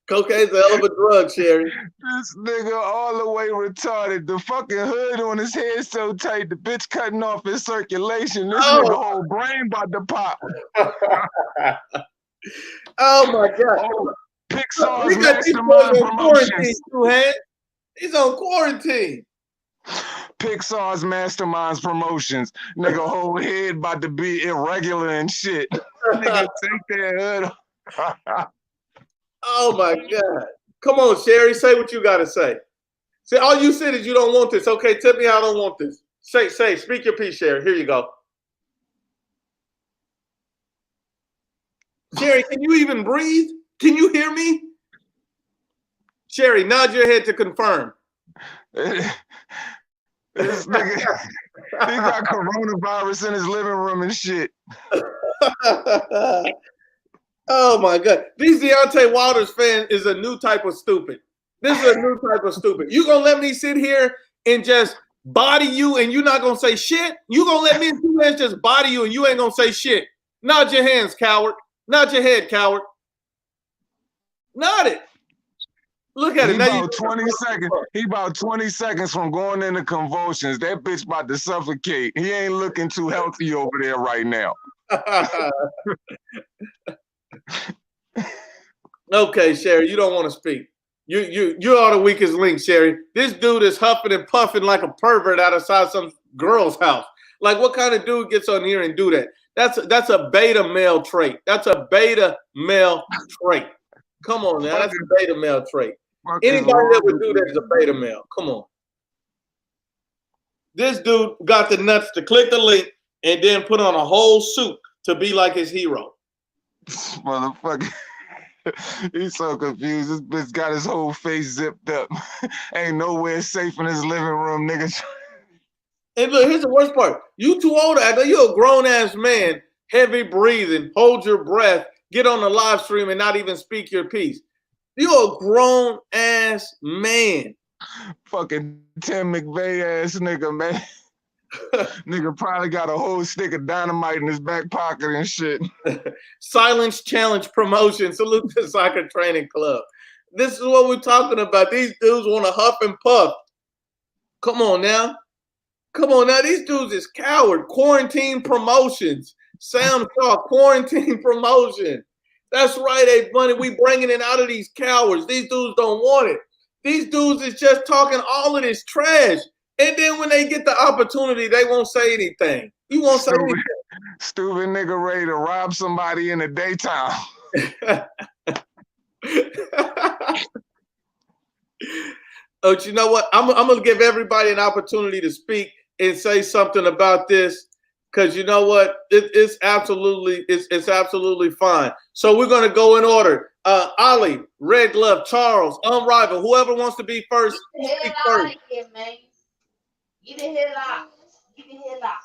Cocaine's a hell of a drug, Sherry. This nigga all the way retarded. The fucking hood on his head so tight, the bitch cutting off his circulation. This nigga whole brain about to pop. Oh my God. Oh, Pixar's Mastermind Promotions. He's on quarantine. Pixar's Masterminds Promotions. Nigga whole head about to be irregular and shit. Nigga take that hood. Oh my God. Come on, Sherry, say what you gotta say. See, all you said is you don't want this. Okay, tell me I don't want this. Say, speak your piece, Sherry. Here you go. Sherry, can you even breathe? Can you hear me? Sherry, nod your head to confirm. This nigga, he got coronavirus in his living room and shit. Oh my God. These Deontay Wilder's fan is a new type of stupid. This is a new type of stupid. You gonna let me sit here and just body you and you not gonna say shit? You gonna let me and two hands just body you and you ain't gonna say shit? Nod your hands, coward. Nod your head, coward. Nod it. Look at it. He about 20 seconds. He about 20 seconds from going into convulsions. That bitch about to suffocate. He ain't looking too healthy over there right now. Okay, Sherry, you don't want to speak. You are the weakest link, Sherry. This dude is huffing and puffing like a pervert outside some girl's house. Like, what kind of dude gets on here and do that? That's a beta male trait. That's a beta male trait. Come on now, that's a beta male trait. Anybody that would do that is a beta male. Come on. This dude got the nuts to click the link and then put on a whole suit to be like his hero. Motherfucker. He's so confused. This bitch got his whole face zipped up. Ain't nowhere safe in his living room, nigga. And look, here's the worst part. You too old to act like you're a grown-ass man, heavy breathing, hold your breath, get on the live stream and not even speak your piece. You're a grown-ass man. Fucking Tim McVeigh ass nigga, man. Nigga probably got a whole stick of dynamite in his back pocket and shit. Silence Challenge Promotion. Salute the Soccer Training Club. This is what we're talking about. These dudes want to huff and puff. Come on now. Come on now. These dudes is coward. Quarantine Promotions. Sam Shaw, Quarantine Promotion. That's right, A-Bunny. We bringing it out of these cowards. These dudes don't want it. These dudes is just talking all of this trash. And then when they get the opportunity, they won't say anything. You won't say anything. Stupid nigga ready to rob somebody in the daytime. Oh, you know what? I'm going to give everybody an opportunity to speak and say something about this. Because you know what? It's absolutely fine. So we're going to go in order. Ollie, Red Glove, Charles, Unrivaled, whoever wants to be first, speak first. You didn't hit it off. You can hit it off.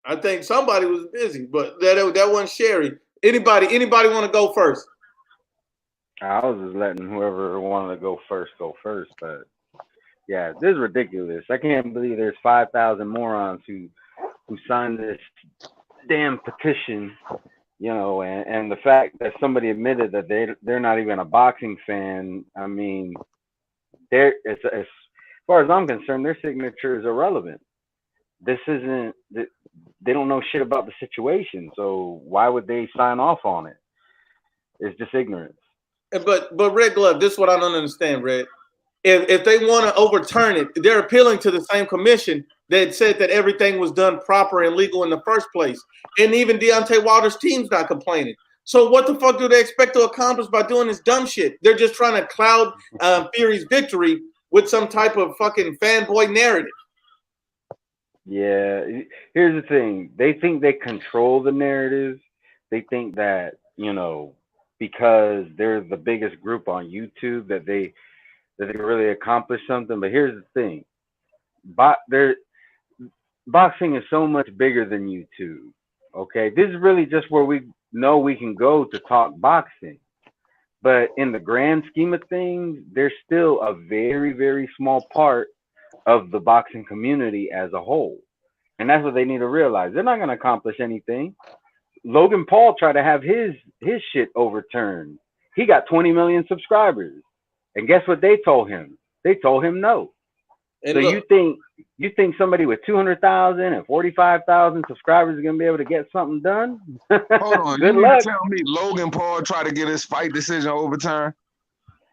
I think somebody was busy, but that wasn't Sherry. Anybody want to go first? I was just letting whoever wanted to go first, but yeah, this is ridiculous. I can't believe there's 5,000 morons who signed this damn petition, you know, and the fact that somebody admitted that they're not even a boxing fan. I mean, as far as I'm concerned, their signature is irrelevant. This isn't, they don't know shit about the situation, so why would they sign off on it? It's just ignorance. But Red Glove, this is what I don't understand, Red. If they want to overturn it, they're appealing to the same commission that said that everything was done proper and legal in the first place. And even Deontay Wilder's team's not complaining. So what the fuck do they expect to accomplish by doing this dumb shit? They're just trying to cloud Fury's victory with some type of fucking fanboy narrative. Yeah, here's the thing. They think they control the narrative. They think that, you know, because they're the biggest group on YouTube that they really accomplish something. But here's the thing. Boxing is so much bigger than YouTube. Okay, this is really just where we know we can go to talk boxing. But in the grand scheme of things, there's still a very, very small part of the boxing community as a whole. And that's what they need to realize. They're not going to accomplish anything. Logan Paul tried to have his shit overturned. He got 20 million subscribers. And guess what they told him? They told him no. And so look, you think somebody with 200,000 and 45,000 subscribers is going to be able to get something done? Hold on. Good you luck. Tell me Logan Paul tried to get his fight decision overturned?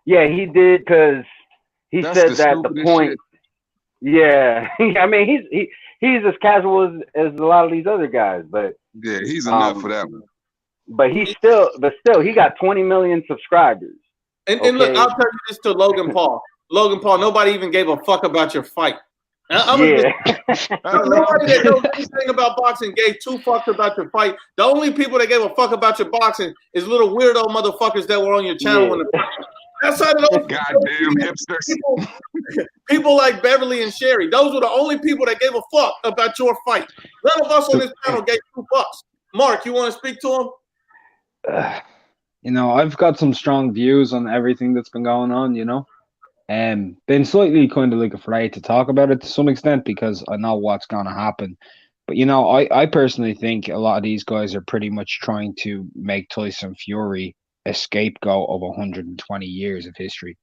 Yeah, he did, because he said that the point. Shit. Yeah, I mean he's as casual as a lot of these other guys, but yeah, he's enough for that one. But still, he got 20 million subscribers. And look, I'll tell you this to Logan Paul. Logan Paul, nobody even gave a fuck about your fight. Nobody that knows anything about boxing gave two fucks about your fight. The only people that gave a fuck about your boxing is little weirdo motherfuckers that were on your channel. Yeah. Outside of those goddamn hipsters. People like Beverly and Sherry, those were the only people that gave a fuck about your fight. None of us on this panel gave 2 fucks. Mark, you want to speak to him? You know, I've got some strong views on everything that's been going on, you know. Been slightly kind of like afraid to talk about it to some extent because I know what's going to happen. But, you know, I personally think a lot of these guys are pretty much trying to make Tyson Fury a scapegoat of 120 years of history.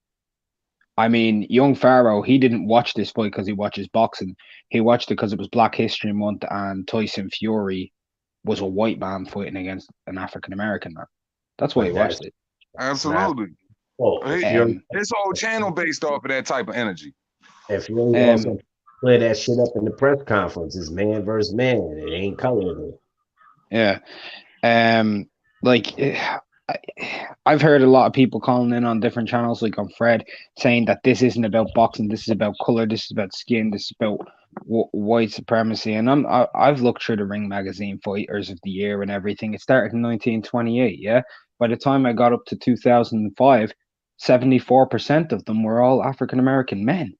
I mean, young Pharaoh, he didn't watch this fight because he watches boxing. He watched it because it was Black History Month and Tyson Fury was a white man fighting against an African American man. That's why he watched it. Absolutely. His whole channel based off of that type of energy. If you also clear that shit up in the press conference, it's man versus man. It ain't color. Yeah. I've heard a lot of people calling in on different channels, like on Fred, saying that this isn't about boxing, this is about color, this is about skin, this is about white supremacy. And I've looked through the Ring Magazine Fighters of the Year and everything. It started in 1928. Yeah. By the time I got up to 2005, 74% of them were all African American men.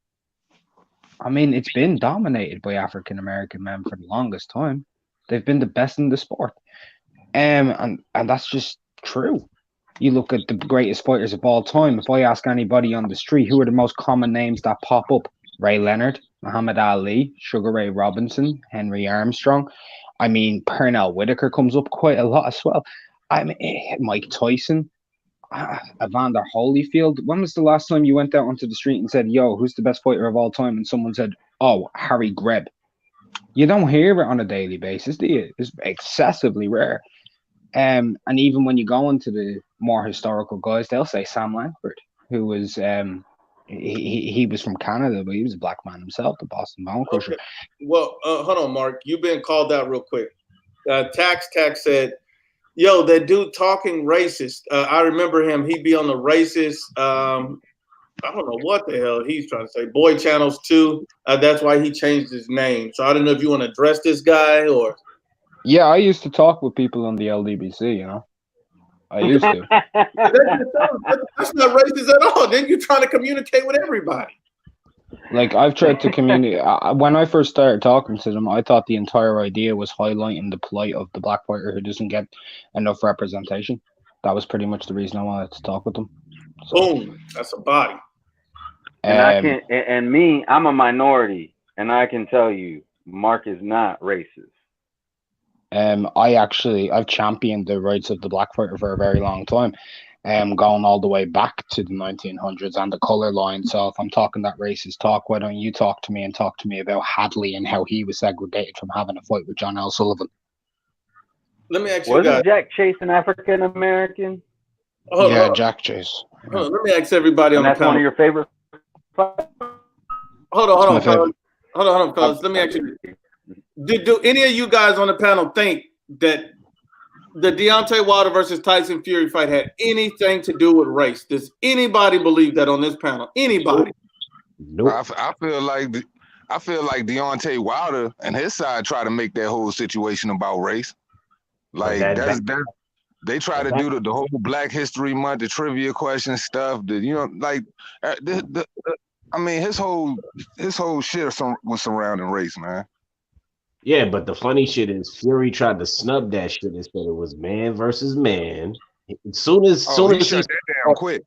I mean, it's been dominated by African American men for the longest time. They've been the best in the sport. And that's just true. You look at the greatest fighters of all time. If I ask anybody on the street who are the most common names that pop up, Ray Leonard, Muhammad Ali, Sugar Ray Robinson, Henry Armstrong. I mean, Pernell Whitaker comes up quite a lot as well. I mean, Mike Tyson, Evander Holyfield. When was the last time you went out onto the street and said, yo, who's the best fighter of all time? And someone said, oh, Harry Greb. You don't hear it on a daily basis, do you? It's excessively rare. And even when you go into the more historical guys, they'll say Sam Langford, who was he was from Canada, but he was a black man himself, the Boston Bone Crusher. Okay. Well, hold on, Mark. You've been called out real quick. Tax said, yo, that dude talking racist. I remember him. He'd be on the racist. I don't know what the hell he's trying to say. Boy Channels 2. That's why he changed his name. So I don't know if you want to address this guy or. Yeah, I used to talk with people on the LDBC, you know. I used to. That's not racist at all. Then you're trying to communicate with everybody. Like, I've tried to communicate. When I first started talking to them, I thought the entire idea was highlighting the plight of the black fighter who doesn't get enough representation. That was pretty much the reason I wanted to talk with them. So, boom, that's a body. And I'm a minority, and I can tell you, Mark is not racist. I've championed the rights of the black fighter for a very long time, going all the way back to the 1900s and the color line. So if I'm talking that racist talk, why don't you talk to me and talk to me about Hadley and how he was segregated from having a fight with John L. Sullivan? Let me ask you guys. Wasn't Jack Chase an African American? Yeah, Jack Chase. Let me ask everybody on the panel. That's one of your favorite fights? Hold on, fellas. Let me ask you. Do any of you guys on the panel think that the Deontay Wilder versus Tyson Fury fight had anything to do with race? Does anybody believe that on this panel? Anybody? Nope. I feel like Deontay Wilder and his side try to make that whole situation about race. Like they try to do the whole Black History Month, the trivia question stuff. I mean, his whole shit was surrounding race, man. Yeah, but the funny shit is Fury tried to snub that shit and said it was man versus man. As soon as he shut that down quick.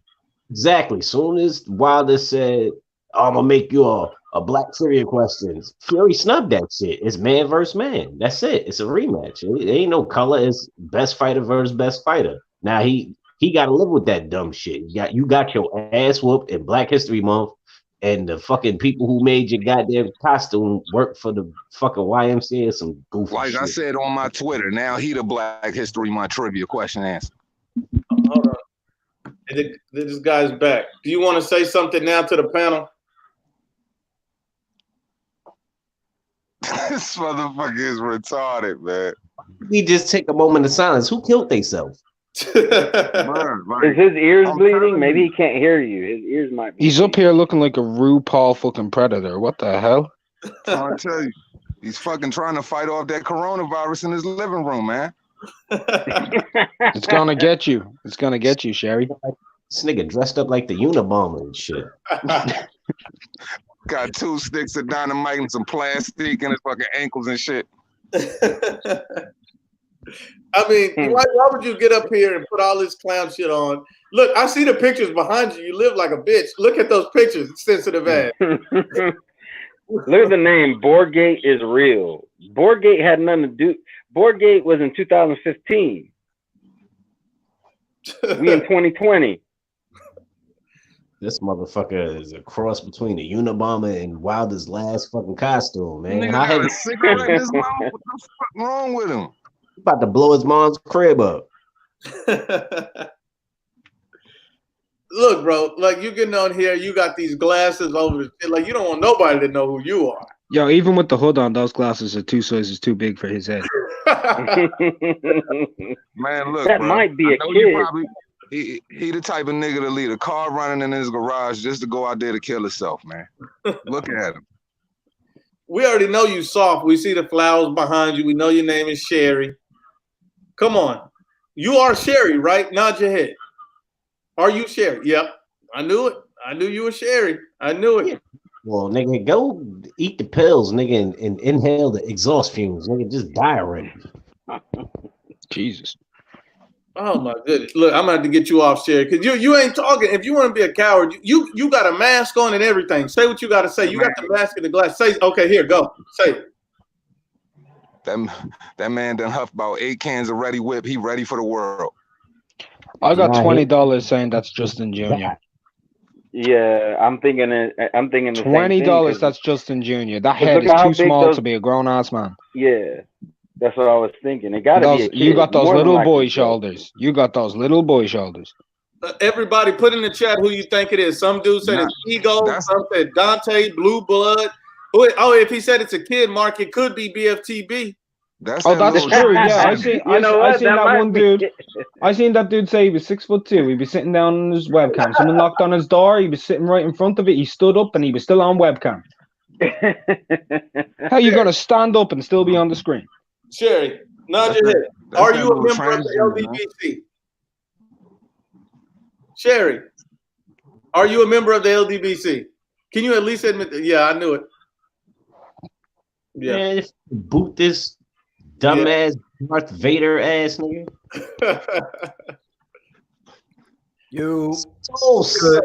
Exactly. Soon as Wilder said, I'm gonna make you a black trivia questions, Fury snubbed that shit. It's man versus man. That's it. It's a rematch. It ain't no color. It's best fighter versus best fighter. Now he gotta live with that dumb shit. You got your ass whooped in Black History Month. And the fucking people who made your goddamn costume work for the fucking YMCA some goofy like shit. I said on my Twitter, now he the Black History Month trivia question answer. Hold on. This guy's back. Do you want to say something now to the panel? This motherfucker is retarded, man. We just take a moment of silence. Who killed themselves? Is his ears bleeding? Maybe he can't hear you. His ears might be. He's up here looking like a RuPaul fucking predator. What the hell? I tell you, he's fucking trying to fight off that coronavirus in his living room, man. It's gonna get you. It's gonna get you, Sherry. This nigga dressed up like the Unabomber and shit. Got 2 sticks of dynamite and some plastic in his fucking ankles and shit. I mean, why would you get up here and put all this clown shit on? Look, I see the pictures behind you. You live like a bitch. Look at those pictures, sensitive ass. Look at the name. Boardgate is real. Boardgate had nothing to do. Boardgate was in 2015. We in 2020. This motherfucker is a cross between the Unabomber and Wilder's last fucking costume, man. Nigga How got heavy? a cigarette in his mouth. What the fuck wrong with him? He about to blow his mom's crib up. Look, bro, like you getting on here, you got these glasses over the shit. Like you don't want nobody to know who you are. Yo, even with the hood on, those glasses are 2 sizes too big for his head. Man, look, That bro, might be I a know kid. you probably he the type of nigga to leave a car running in his garage just to go out there to kill himself, man. Look at him. We already know you soft. We see the flowers behind you. We know your name is Sherry. Come on. You are Sherry, right? Nod your head. Are you Sherry? Yep. I knew it. I knew you were Sherry. I knew it. Yeah. Well, nigga, go eat the pills, nigga, and inhale the exhaust fumes. Nigga, just die already. Jesus. Oh my goodness. Look, I'm gonna have to get you off, Sherry, because you ain't talking. If you want to be a coward, you got a mask on and everything. Say what you gotta say. You got the mask and the glass. Say, okay, here, go. Say it. That man done huffed about 8 cans of Ready Whip. He ready for the world. I got Nah, $20 saying that's Justin Jr. Yeah, I'm thinking the same thing, $20, 'cause- that's Justin Jr. That But head look is how too big small those- to be a grown ass man. Yeah, that's what I was thinking. It got to be a kid. You got those More than little likely boy kid. shoulders. You got those little boy shoulders. Everybody, put in the chat who you think it is. Some dude said Nah, it's Ego. that's- Some said Dante, Blue Blood. Oh, if he said it's a kid, Mark, it could be BFTB. That's Oh, that that's little true. Yeah, I seen. You know I what? seen that might one be- dude. I seen that dude say he was 6'2". He'd be sitting down on his webcam. Someone knocked on his door. He was sitting right in front of it. He stood up and he was still on webcam. How you gonna stand up and still be on the screen? Sherry, nod That's your head. that's Are that you a little member of the transgender, man. LDBC? Sherry, are you a member of the LDBC? Can you at least admit that? Yeah, I knew it. Yeah. Man, if you boot this dumbass Darth Vader ass nigga. You. So sick.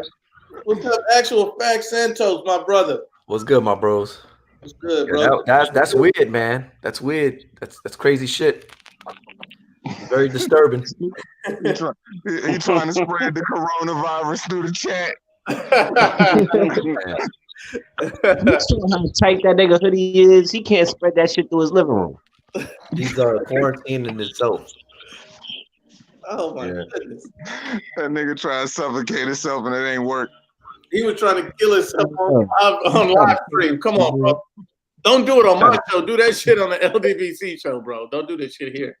What's up, Actual Fact Santos, my brother? What's good, my bros? What's good, Yeah, bro? that's weird, man. That's weird. That's crazy shit. Very disturbing. He trying to spread the coronavirus through the chat. You saw how tight that nigga hoodie is. He can't spread that shit through his living room. These are quarantining itself. Oh my Yeah. goodness. That nigga trying to suffocate himself and it ain't work. He was trying to kill himself on live stream. Come on, bro. Don't do it on my show. Do that shit on the LDBC show, bro. Don't do this shit here.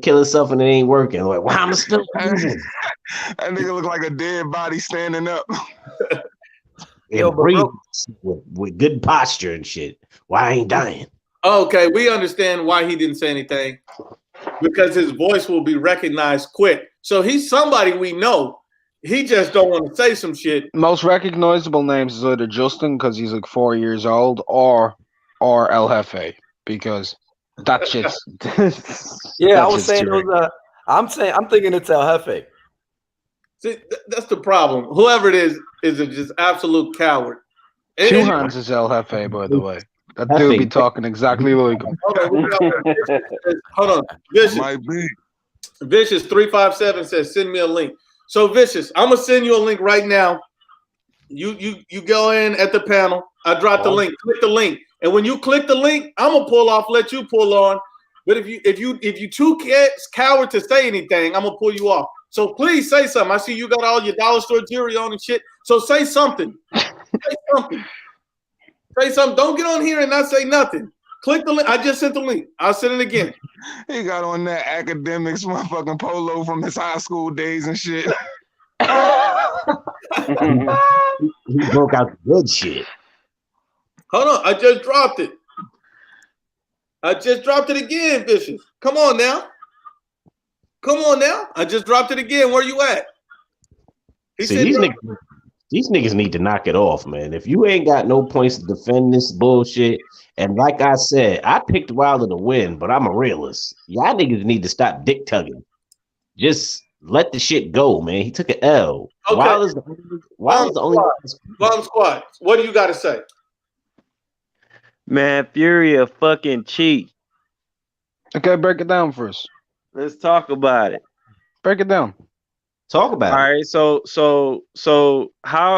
Kill himself and it ain't working. Like, why am I still breathing? That nigga look like a dead body standing up. Yo, And but breathe bro- with good posture and shit. Why I ain't dying? Okay, we understand why he didn't say anything. Because his voice will be recognized quick. So he's somebody we know. He just don't want to say some shit. Most recognizable names is either Justin because he's like 4 years old, or El Jefe because that shit's. Yeah, I that was shit's saying too it was. I'm thinking it's El Jefe. See, that's the problem. Whoever it is a just absolute coward. Two And- hands is El Jefe, by the way. That I dude be think- talking exactly like him. Hold on. Vicious. Might be. Vicious 357 says send me a link. So Vicious, I'm gonna send you a link right now. You go in at the panel. I dropped the link. Click the link, and when you click the link, I'm gonna pull off. Let you pull on. But if you too coward to say anything, I'm gonna pull you off. So please say something. I see you got all your dollar store jewelry on and shit. So say something. Say something. Say something. Don't get on here and not say nothing. Click the link. I just sent the link. I'll send it again. He got on that academics motherfucking polo from his high school days and shit. He broke out the good shit. Hold on. I just dropped it. I just dropped it again, Vicious. Come on now. Come on now. I just dropped it again. Where you at? He See, said, these "Bro, niggas, These niggas need to knock it off, man. If you ain't got no points to defend this bullshit, and like I said, I picked Wilder to win, but I'm a realist. Y'all niggas need to stop dick tugging. Just let the shit go, man. He took an L. Okay. Wilder's the only. Bomb Squad, what do you got to say? Man, Fury a fucking cheat. Okay, break it down for us. Let's talk about it. Break it down. Talk about All it. right, so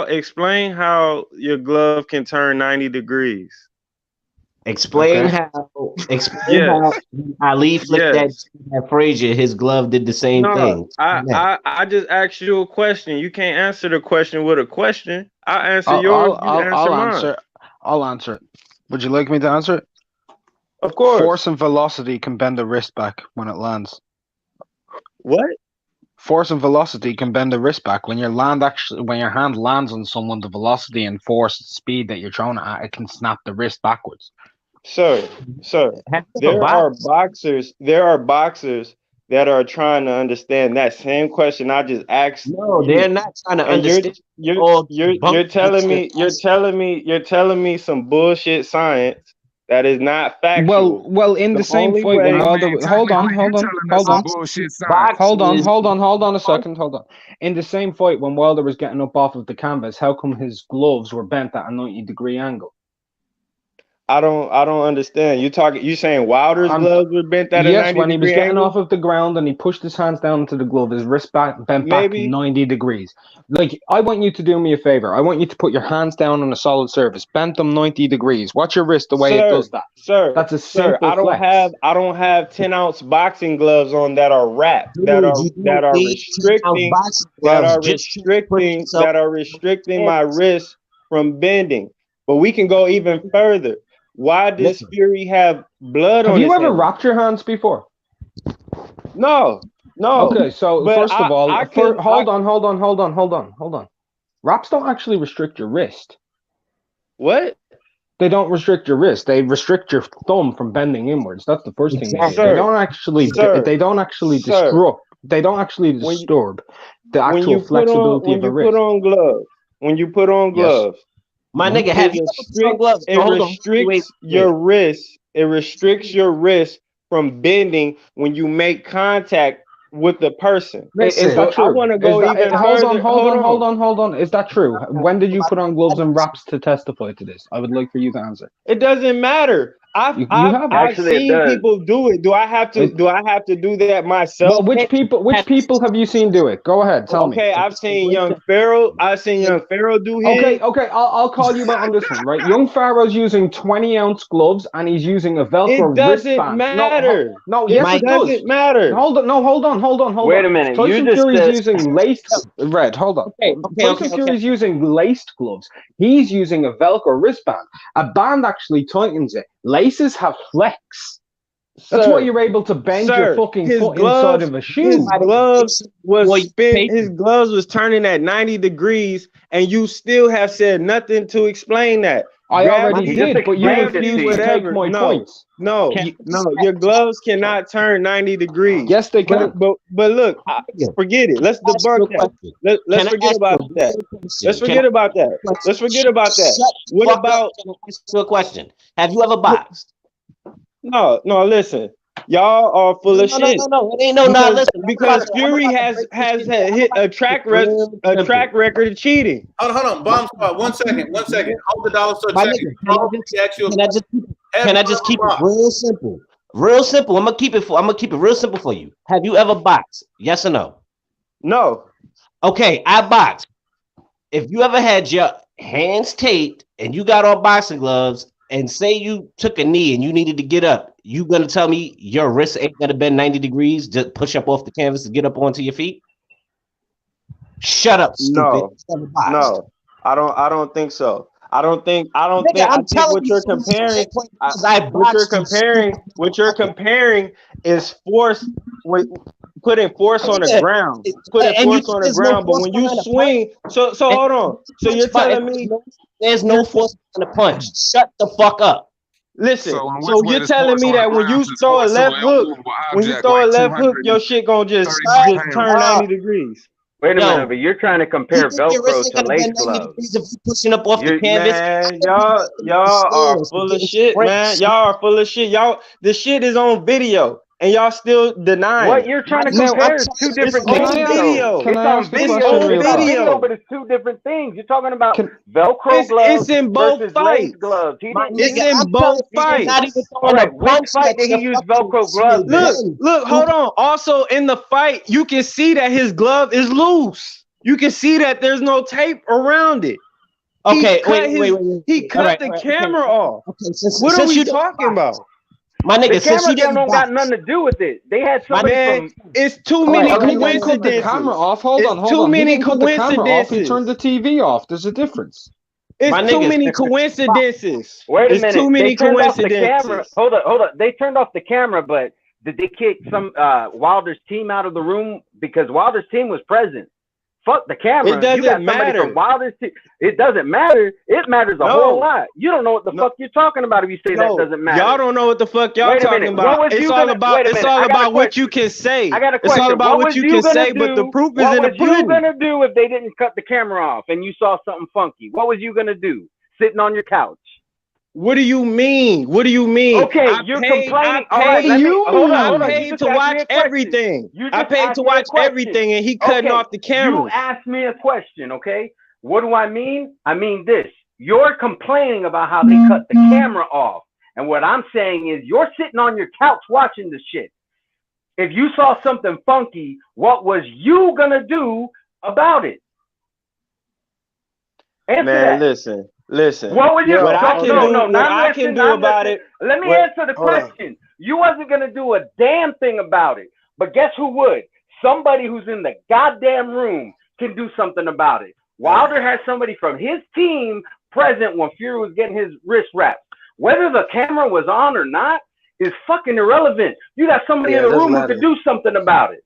explain how your glove can turn 90 degrees. Explain Okay. how. Explain Yes. how Ali flicked that Frazier. His glove did the same thing. I just asked you a question. You can't answer the question with a question. I answer yours. You answer mine. I'll answer it. Would you like me to answer it? Of course. Force and velocity can bend the wrist back when it lands. What? Force and velocity can bend the wrist back when your hand lands on someone. The velocity and force and speed that you're throwing at it can snap the wrist backwards. Sir, there are boxers that are trying to understand that same question I just asked. No, they're not trying to And understand. you're telling me some bullshit science that is not factual. Well, in the same only fight, way- when Wilder, hold on a second, hold on. In the same fight, when Wilder was getting up off of the canvas, how come his gloves were bent at a 90-degree angle? I don't understand. You saying Wilder's gloves were bent at a 90-degree Yes, when he was getting angle? off of the ground and he pushed his hands down into the glove, his wrist bent back Maybe. 90 degrees. Like, I want you to do me a favor. I want you to put your hands down on a solid surface, bent them 90 degrees. Watch your wrist the way it does that. Sir, That's a simple I don't flex. have 10-ounce boxing gloves on that are wrapped, that are restricting my wrist from bending. But we can go even further. Why does Fury have blood on his Have you ever hand? wrapped your hands before? No. Okay, so But first of all, hold on. Wraps don't actually restrict your wrist. What? They don't restrict your wrist. They restrict your thumb from bending inwards. That's the first thing they do. They don't actually disturb the actual flexibility of a wrist. When you put on gloves, my nigga, have you ever gloves? It restricts your wrist. It restricts your wrist from bending when you make contact with the person. Is that true? I want to go even further. Hold on. Is that true? When did you put on gloves and wraps to testify to this? I would like for you to answer. It doesn't matter. I've seen people do it. Do I have to do that myself? Well, which people have you seen do it? Go ahead, tell me. Okay, I've seen young Pharaoh. Do his. Okay, I'll call you out on this one, right? Young Pharaoh's using 20-ounce gloves and he's using a Velcro wristband. It doesn't matter. Yes, it does. Doesn't matter. Hold on. Wait a minute. Tyson Fury's using laced. Red, hold on. Tyson Fury's using laced gloves. He's using a Velcro wristband. A band actually tightens it. Laces have flex. That's why you're able to bend your fucking foot inside of a shoe. His gloves was turning at 90 degrees, and you still have said nothing to explain that. I already did, but you refuse to take my points. No, your gloves cannot turn 90 degrees. Yes, they can. But look, forget it. Let's debunk that. Let's forget about that. Let's forget about that. What about? Can I ask you a question? Have you ever boxed? No. Listen, y'all are full of shit. No. It ain't no. Listen, because Fury has hit a track record of cheating. Hold on, Bomb Squad. One second. Hold the dollar store check. Can I just keep it real simple? Real simple. I'm gonna keep it real simple for you. Have you ever boxed? Yes or no? No. Okay, I boxed. If you ever had your hands taped and you got on boxing gloves and say you took a knee and you needed to get up, you gonna tell me your wrist ain't gonna bend 90 degrees to push up off the canvas to get up onto your feet? Shut up, stupid. No. I don't think so. I think what you're comparing is force with putting force on the ground. But when you swing, so hold on. So you're telling me there's no force on the punch. Shut the fuck up. Listen, so you're telling me that when you throw a left hook, your shit gonna just turn 90 degrees. Wait a Yo, minute, but you're trying to compare you think your wrist Velcro ain't to gonna lace bend 90 gloves. degrees if you pushing up off the You canvas? Man, y'all are full of shit, man. Y'all are full of shit. Y'all, the shit is on video, and y'all still denying What it. you're trying to No, I'm compare is trying two to It's different explain on to things, you. though. video. Can It's I on ask a It's video. question on real It's on fast? video, video. but it's two different things. You're talking about Can Velcro gloves It's in both versus lace fights. gloves. He My didn't It's nigga, use. in I'm trying both to He say didn't. not even fights. All throwing a right, which punch fight that did he your use fucking Velcro gloves Look, in? hold on. Also in the fight, you can see that his glove is loose. You can see that there's no tape around it. Okay, wait. He All cut right, the okay. camera off. Okay, What are since we you didn't talking box, about? my The nigga, since camera you didn't don't got box, nothing to do with it. They had my somebody nigga, Man, from. it's too all many right, he didn't cut the camera coincidences. off. Hold on, It's hold too on. He many didn't cut the camera off. He coincidences. turned the TV off. There's a difference. my It's too nigga, many since you didn't box, coincidences. Wait a It's too minute. They many turned off the camera. coincidences. Hold up. They turned off the camera, but did they kick some Wilder's team out of the room because Wilder's team was present? Fuck the camera. It You got doesn't somebody from matter. Wilder's team. It doesn't matter. It matters a whole No, lot. You don't know what the no, fuck you're talking about if you say that no. doesn't matter. Y'all don't know what the fuck y'all Wait a talking minute. What about. was you gonna? Wait a It's minute. all I got a about what you question. can say. I got a It's all question. about What what was you you can gonna say, do? but the proof is What in the was you pudding. gonna do if they didn't cut the camera off and you saw something funky? What was you gonna do? Sitting on your couch. What do you mean? What do you mean? Okay, you're complaining. All right, I let me hold on. You paid just to asked me watch a question. everything. You I just paid asked to me a watch question. everything, and he cutting Okay, off the you cameras. asked me a question. Okay, what do I mean? I mean this. You're complaining about how they cut the camera off, and what I'm saying is you're sitting on your couch watching the shit. If you saw something funky, what was you gonna do about it? Answer Man, that. listen. What was you? What I can do, what I can do about it. Let me answer the question. You wasn't gonna do a damn thing about it, but guess who would? Somebody who's in the goddamn room can do something about it. Wilder had somebody from his team present when Fury was getting his wrist wrapped. Whether the camera was on or not is fucking irrelevant. You got somebody in the room who could do something about it.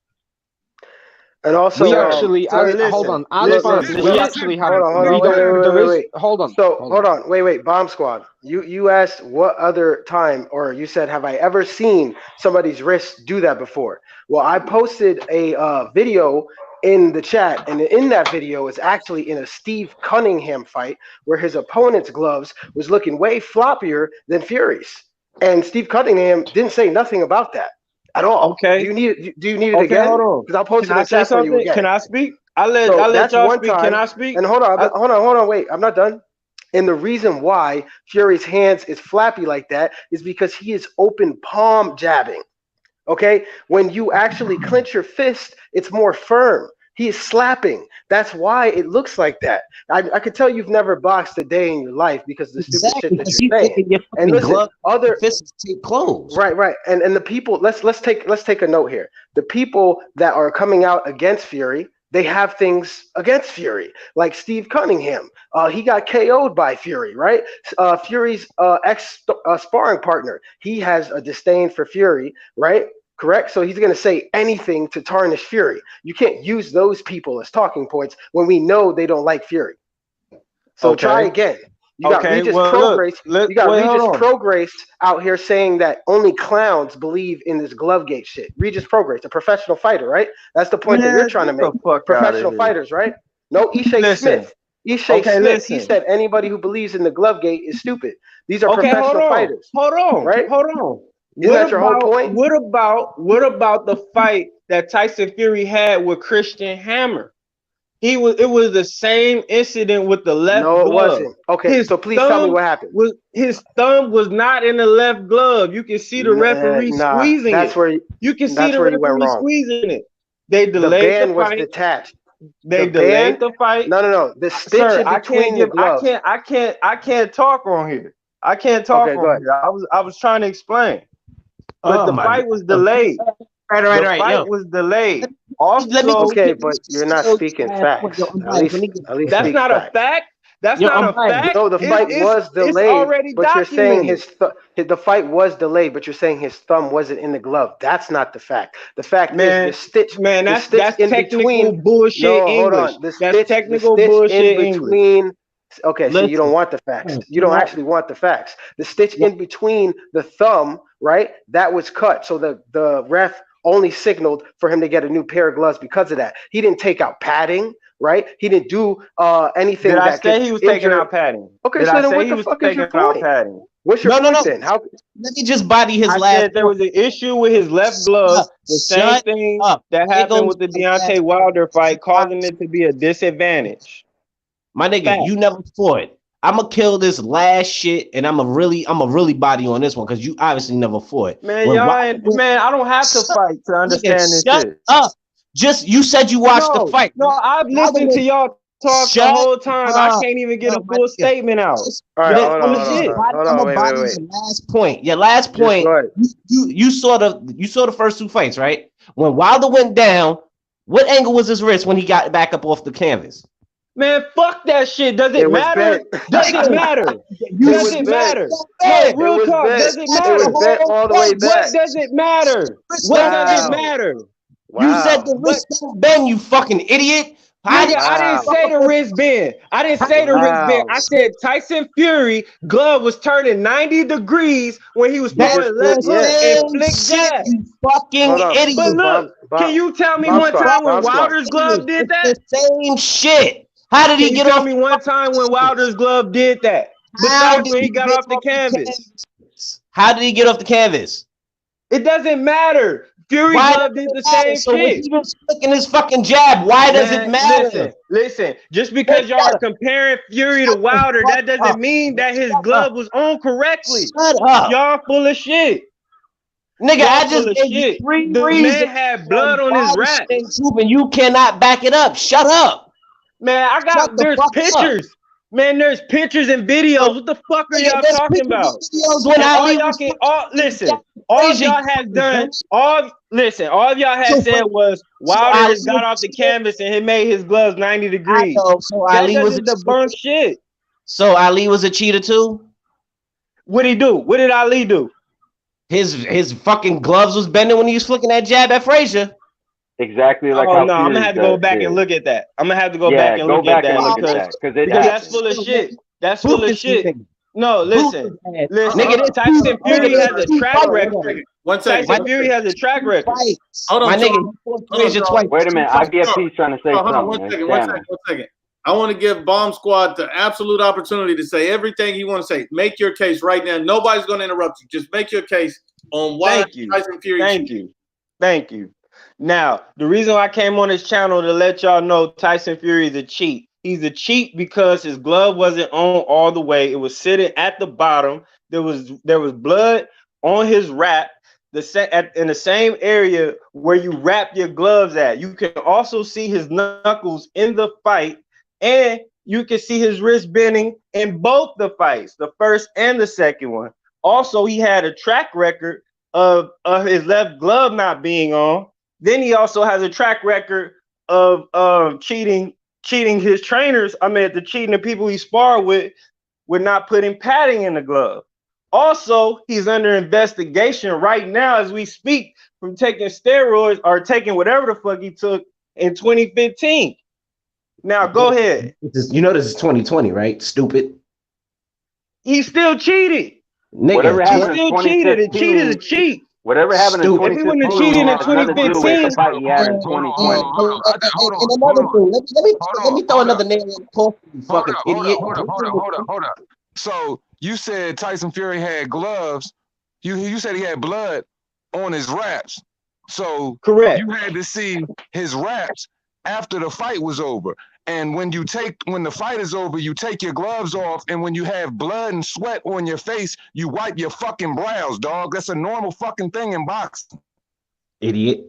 And also, We actually, hold on, Alex Barnes, we actually have, Wait. hold on. So hold on, wait, Bomb Squad. You asked what other time, or you said, have I ever seen somebody's wrist do that before? Well, I posted a video in the chat, and in that video is actually in a Steve Cunningham fight where his opponent's gloves was looking way floppier than Fury's, and Steve Cunningham didn't say nothing about that at all. Okay. Do you need it again? Hold on. Because I'll post Can it in I the say chat for you something? again. Can I speak? I'll let That's y'all one speak. time. Can I speak? And hold on, wait. I'm not done. And the reason why Fury's hands is flappy like that is because he is open palm jabbing. Okay? When you actually clench your fist, it's more firm. He is slapping. That's why it looks like that. I could tell you've never boxed a day in your life because of the stupid shit that you're saying. And listen, other fists take clothes. Right. And the people, let's take a note here. The people that are coming out against Fury, they have things against Fury, like Steve Cunningham. He got KO'd by Fury, right? Fury's ex sparring partner, he has a disdain for Fury, right? Correct? So he's going to say anything to tarnish Fury. You can't use those people as talking points when we know they don't like Fury. So try again. You got Regis Prograis. You got Regis Prograis out here saying that only clowns believe in this Glovegate shit. Regis Prograis, a professional fighter, right? That's the point that you're trying to make. Professional fighters, right? No, Ishay Smith. Ishay Smith. He said anybody who believes in the Glovegate is stupid. These are professional fighters. Hold on. Isn't that your whole point? What about the fight that Tyson Fury had with Christian Hammer? It was the same incident with the left glove. No, it wasn't. Okay, so please tell me what happened. His thumb was not in the left glove. You can see the referee squeezing it. You can see the referee squeezing it. They delayed the band was fight. detached. They delayed the fight. No. The stitch in between the gloves. I can't talk on here. I can't talk on here. I was trying to explain. But the fight was delayed. Right. The fight was delayed. Okay, but you're not speaking facts. At least that's not a fact. That's not a fact. No, the fight was delayed, but you're saying the fight was delayed, but you're saying his thumb wasn't in the glove. That's not the fact. The fact is the stitch. Man, that's technical bullshit. No, hold English. on. That's technical bullshit in between. Okay, so you don't want the facts. You don't actually want the facts. The stitch in between the thumb, right? That was cut. So the ref only signaled for him to get a new pair of gloves because of that. He didn't take out padding, right? He didn't do anything. Did I that say could he was injure... taking out padding? Okay, Did so I then say what he the was fuck is your taking out point? padding? What's your point then? How? Let me just body his I last said there was an issue with his left glove. The same Shut thing up. that Here happened goes with the the last Deontay Wilder fight, causing it to be a disadvantage. My nigga, Fact. you never fought. I'ma kill this last shit, and I'm a really body on this one because you obviously never fought. Man, When y'all ain't, man, I don't have to fight to understand this shut shit. up. Just you said you watched the fight. No, I've listened to y'all talk the whole time. I can't even get a full statement out. All right, Y'all hold full on, of shit. hold on, wait. Your last point. Your last point. You saw the first two fights, right? When Wilder went down, what angle was his wrist when he got back up off the canvas? Man, fuck that shit. Does it matter? Does it matter? Does it matter? No, real talk. Does it matter? It was bent all the way back. What does it matter? What does it matter? You said the wrist don't bend, you fucking idiot. Nigga, I didn't say the wrist bend. I didn't say the wrist bend. I said Tyson Fury glove was turning 90 degrees when he was throwing left and flick jab. You fucking idiot. But look, can you tell me one time when Wilder's glove did that? The same shit. How did he get off? Tell me one time when Wilder's glove did that? Besides when he got off the canvas. How did he get off the canvas? It doesn't matter. Fury glove did the same so when shit. he was flicking his fucking jab, why does it matter? Listen. Just because y'all are comparing Fury to Wilder, that doesn't mean that his glove was on correctly. Shut up. Y'all full of shit. Nigga, I just gave you 3 the reasons. Man had blood on his wrap. And you cannot back it up. Shut up. Man, there's pictures. Man, there's pictures and videos. What the fuck are y'all talking about? All y'all has done, all y'all had said was Wilder just got off the canvas and he made his gloves 90 degrees. So Ali was a debunk shit. So Ali was a cheater too? What'd he do? What did Ali do? His fucking gloves was bending when he was flicking that jab at Frazier. Exactly like I'm gonna have to go back and look at that. I'm gonna have to go back and look at that because that's full of shit. That's full of shit. No, listen. Nigga, Tyson Fury has a track record. Tyson Fury has a track record. Hold on, my nigga. Wait a minute, IBFP is trying to say something. One second. I want to give Bomb Squad the absolute opportunity to say everything he wants to say. Make your case right now. Nobody's going to interrupt you. Just make your case on why Tyson Fury. Thank you. Now, the reason I came on this channel to let y'all know Tyson Fury is a cheat. He's a cheat because his glove wasn't on all the way. It was sitting at the bottom. There was blood on his wrap, in the same area where you wrap your gloves at. You can also see his knuckles in the fight, and you can see his wrist bending in both the fights, the first and the second one. Also, he had a track record of his left glove not being on. Then he also has a track record of cheating his trainers. Cheating the people he sparred with not putting padding in the glove. Also, he's under investigation right now as we speak from taking steroids or taking whatever the fuck he took in 2015. Now, go ahead. You know this is 2020, right? Stupid. He still cheated. Whatever happened he still cheated. A cheat is a cheat. Whatever happened in 2015, if he wouldn't have cheated in 2015, fight he had in 2020. And another thing, let me throw another nail in the coffin, you fucking idiot. Hold up. So you said Tyson Fury had gloves. You said he had blood on his wraps. So correct. You had to see his wraps after the fight was over. And when the fight is over, you take your gloves off, and when you have blood and sweat on your face, you wipe your fucking brows, dog. That's a normal fucking thing in boxing. Idiot.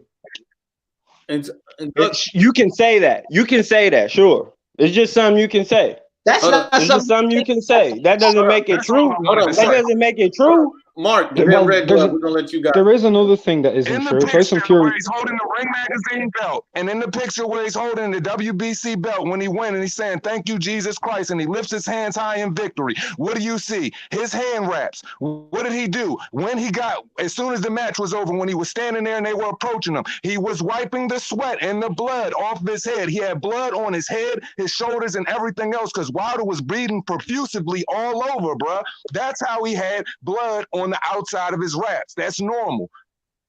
You can say that. You can say that, sure. It's just something you can say. That's not something you can say. That doesn't make it true. That doesn't make it true. Mark, give me a red glove. We're gonna let you go. There is another thing that isn't true. Tyson Fury. He's holding the Ring Magazine belt, and in the picture where he's holding the WBC belt when he went and he's saying, "Thank you, Jesus Christ," and he lifts his hands high in victory. What do you see? His hand wraps. What did he do when he got? As soon as the match was over, when he was standing there and they were approaching him, he was wiping the sweat and the blood off his head. He had blood on his head, his shoulders, and everything else because Wilder was bleeding profusely all over, bruh. That's how he had blood on the outside of his wraps. That's normal.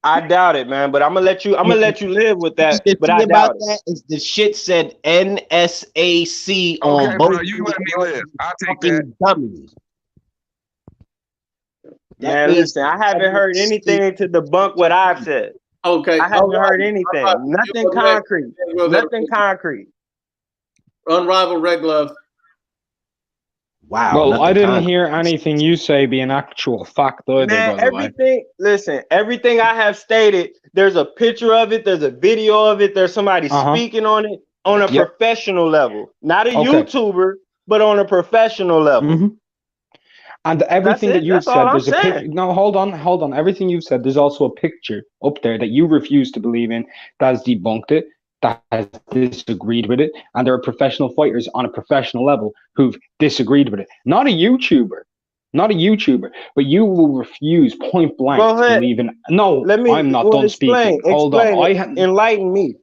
I doubt it, man. But I'm gonna let you live with that. The But thing I about doubt it. that is the shit said NSAC on Okay, both. bro, you let me live. I'll take that. Fucking dummy. That Man, means listen, I haven't heard anything to debunk what I've said. Okay. I haven't heard anything. Nothing concrete. Nothing concrete. Unrivaled Red Glove. wow. Well, nothing I didn't concrete. hear anything you say be an actual fact either, Man, by the way. everything I have stated, there's a picture of it, there's a video of it, there's somebody speaking on it on a professional level. Not a YouTuber, but on a professional level. And everything that you've That's all said, I'm there's a picture. saying. No, hold on. Everything you've said, there's also a picture up there that you refuse to believe in, that has debunked it, that has disagreed with it, and there are professional fighters on a professional level who've disagreed with it. Not a YouTuber, but you will refuse point blank to believe in. No, I'm not done speaking. Hold on. Enlighten me.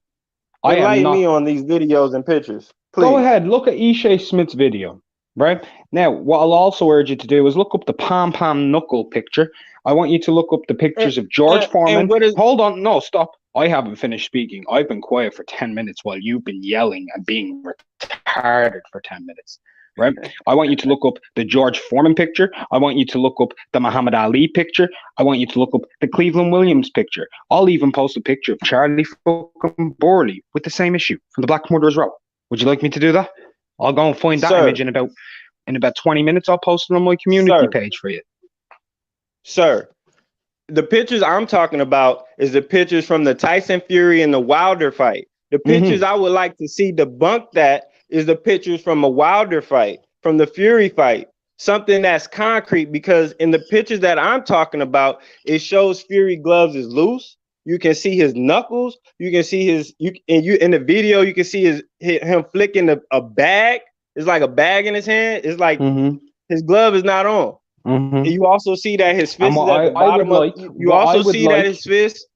Enlighten me on these videos and pictures. Please. Go ahead, look at Ishe Smith's video. Right now, what I'll also urge you to do is look up the Pom Pom Knuckle picture. I want you to look up the pictures of George Foreman. Hold on, no, stop. I haven't finished speaking. I've been quiet for 10 minutes while you've been yelling and being retarded for 10 minutes. Right? I want you to look up the George Foreman picture. I want you to look up the Muhammad Ali picture. I want you to look up the Cleveland Williams picture. I'll even post a picture of Charlie fucking Borley with the same issue from the Black Murderers Row. Would you like me to do that? I'll go and find that image in about 20 minutes. I'll post it on my community page for you. Sir, the pictures I'm talking about is the pictures from the Tyson Fury and the Wilder fight. The pictures I would like to see debunk that is the pictures from a Wilder fight, from the Fury fight, something that's concrete, because in the pictures that I'm talking about, it shows Fury gloves is loose. You can see his knuckles. You can see in the video, you can see him flicking a bag. It's like a bag in his hand. It's like his glove is not on. And you also see that his fist is at the bottom of. You also see that his fist.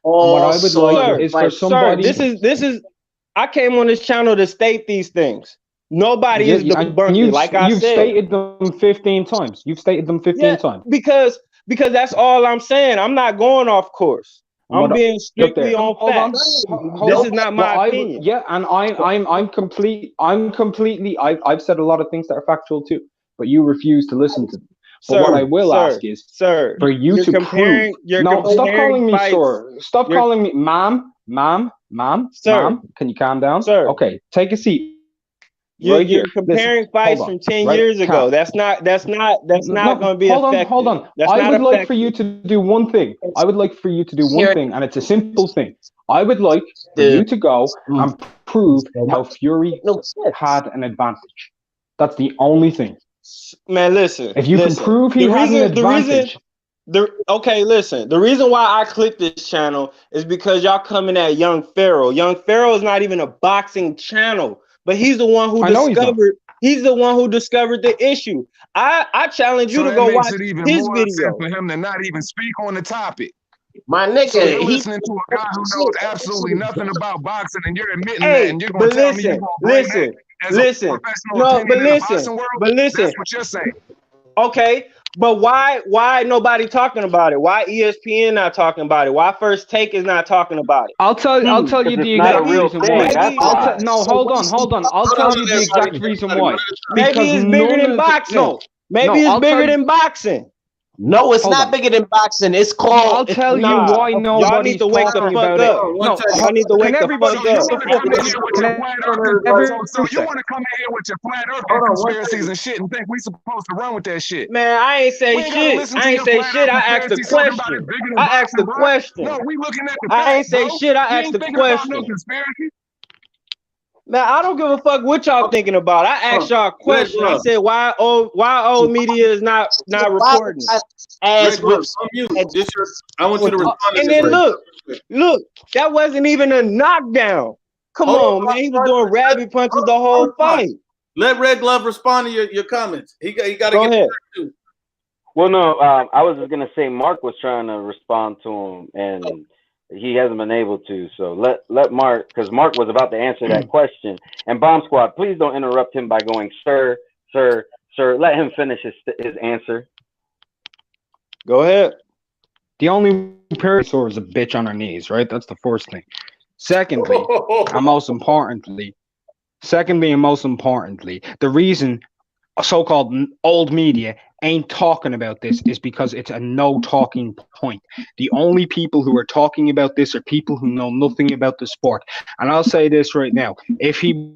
What I would like is for somebody. Sir, this is. I came on this channel to state these things. Nobody is debunking it. Like I said, you've stated them 15 times. You've stated them 15 times. Because that's all I'm saying. I'm not going off course. I'm being strictly on facts. This is not my opinion. And I'm completely. I've said a lot of things that are factual too, but you refuse to listen to them. But what I will ask is, for you to prove. No, stop calling me sir. Stop calling me ma'am. Sir, ma'am, can you calm down? Sir. Okay, take a seat. You're comparing fights from 10 years ago. That's not going to be effective. Hold on. I would like for you to do one thing. And it's a simple thing. I would like for you to go and prove how Fury had an advantage. That's the only thing. Man, listen. If you can prove he had an advantage. Listen. The reason why I clicked this channel is because y'all coming at Young Pharaoh. Young Pharaoh is not even a boxing channel, but he's the one who discovered. He's the one who discovered the issue. I challenge you to go watch his video. For him to not even speak on the topic. My nigga, so you're listening to a guy who knows absolutely nothing about boxing, and you're admitting that, and you're going to tell me you're going to bring that as a professional opinion in the boxing world? That's what you're saying. Okay, but why nobody talking about it? Why ESPN not talking about it? Why First Take is not talking about it? I'll tell you the exact reason why. No, hold on. I'll tell you the exact reason why. Maybe it's bigger than boxing. Maybe it's bigger than boxing. No, it's not bigger than boxing. It's called. I'll tell you why nobody's y'all need to wake the fuck up. No, y'all need to wake the fuck up. So you want to come in here with your flat earth conspiracies and shit and think we supposed to run with that shit? Man, I ain't say shit. I asked the question. No, we looking at the I ain't say shit. I asked the question. Man, I don't give a fuck what y'all thinking about. I asked y'all a question. I said, why old media is not reporting? I want you to respond to and then look, that wasn't even a knockdown. Come on, man. He was doing rabbit punches the whole fight. Let Red Glove respond to your comments. He got to go ahead. Too. Well, no, I was just gonna say Mark was trying to respond to him, and he hasn't been able to. So let Mark, because Mark was about to answer that question. And Bomb Squad, please don't interrupt him by going, sir. Let him finish his answer. Go ahead. The only Pterosaur is a bitch on her knees, right? That's the first thing. Secondly, and most importantly, the reason so-called old media ain't talking about this is because it's a no talking point. The only people who are talking about this are people who know nothing about the sport. And I'll say this right now: if he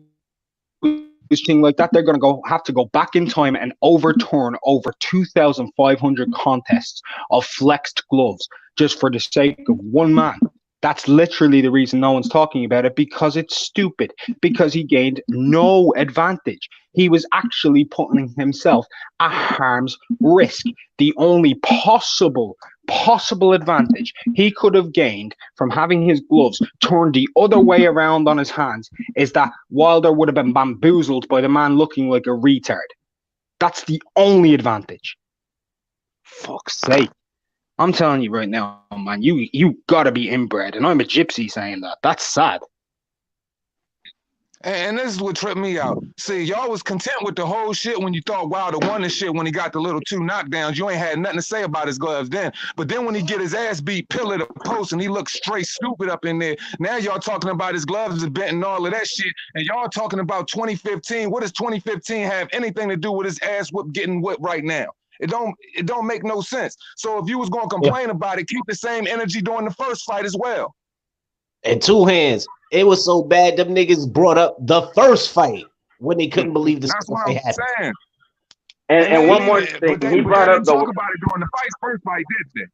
thing like that, they're going to have to go back in time and overturn over 2,500 contests of flexed gloves just for the sake of one man. That's literally the reason no one's talking about it, because it's stupid, because he gained no advantage. He was actually putting himself at harm's risk. The only possible advantage he could have gained from having his gloves turned the other way around on his hands is that Wilder would have been bamboozled by the man looking like a retard. That's the only advantage. Fuck's sake. I'm telling you right now, man, you gotta be inbred, and I'm a gypsy saying that. That's sad. And this is what tripped me out. See, y'all was content with the whole shit when you thought Wilder won the shit when he got the little 2 knockdowns. You ain't had nothing to say about his gloves then. But then when he get his ass beat, pillar the post, and he looks straight stupid up in there, now y'all talking about his gloves is bent and all of that shit, and y'all talking about 2015. What does 2015 have anything to do with his ass whip getting whipped right now? It don't make no sense. So if you was gonna complain about it, keep the same energy during the first fight as well. And 2 hands. It was so bad them niggas brought up the first fight when they couldn't believe the That's second what fight I'm happened. saying. And one more thing, he brought up talk about it during the first fight, did they?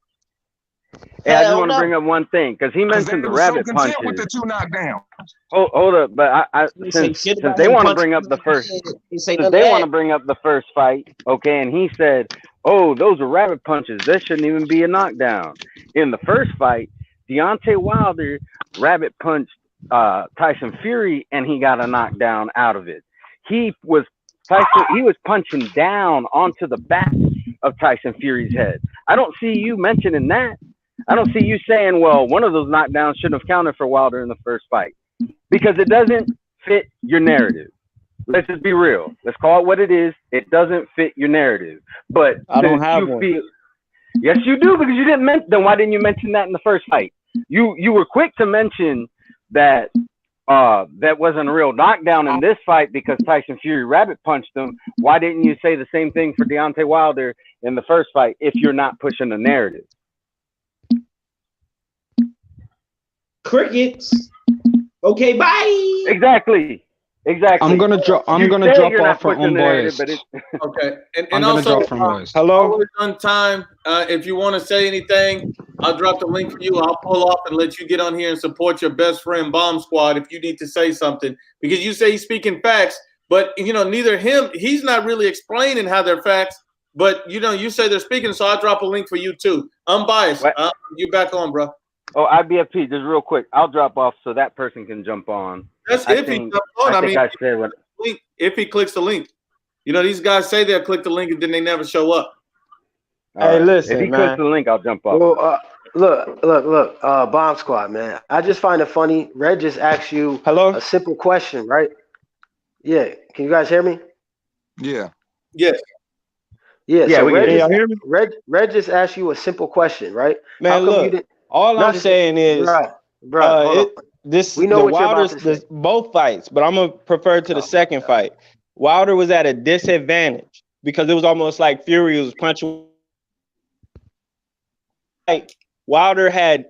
I just want to bring up one thing because he mentioned the rabbit punches. With the 2 knockdowns. Hold up, but since they want to bring up the first, fight, okay, and he said, "Oh, those are rabbit punches. That shouldn't even be a knockdown." In the first fight, Deontay Wilder rabbit punched Tyson Fury, and he got a knockdown out of it. He was punching down onto the back of Tyson Fury's head. I don't see you mentioning that. I don't see you saying, well, one of those knockdowns shouldn't have counted for Wilder in the first fight, because it doesn't fit your narrative. Let's just be real. Let's call it what it is. It doesn't fit your narrative. But I don't have one. Yes, you do, because you didn't mention. Then why didn't you mention that in the first fight? You were quick to mention that that wasn't a real knockdown in this fight because Tyson Fury rabbit punched him. Why didn't you say the same thing for Deontay Wilder in the first fight if you're not pushing the narrative? Crickets. Okay, bye. Exactly. I'm gonna drop off for unbiased. Okay, and I'm also, gonna drop from unbiased. Hello. always on time. If you want to say anything, I'll drop the link for you. I'll pull off and let you get on here and support your best friend Bomb Squad if you need to say something, because you say he's speaking facts, but neither he's not really explaining how they're facts. But you say they're speaking, so I'll drop a link for you too. Unbiased. You back on, bro. Oh, IBFP, just real quick. I'll drop off so that person can jump on. That's if he jumps on. If he clicks the link. These guys say they'll click the link and then they never show up. Hey, listen, if he man. clicks the link, I'll jump off. Well, look, Bomb Squad, man. I just find it funny. Red just asked you a simple question, right? Yeah. Can you guys hear me? Yeah. Yes. Yeah. Yeah, So can y'all hear me? Red just asked you a simple question, right? Man, look. All I'm saying is, we know what Wilder's both fights, but I'm gonna prefer to the second fight. Wilder was at a disadvantage because it was almost like Fury was punching. Like Wilder had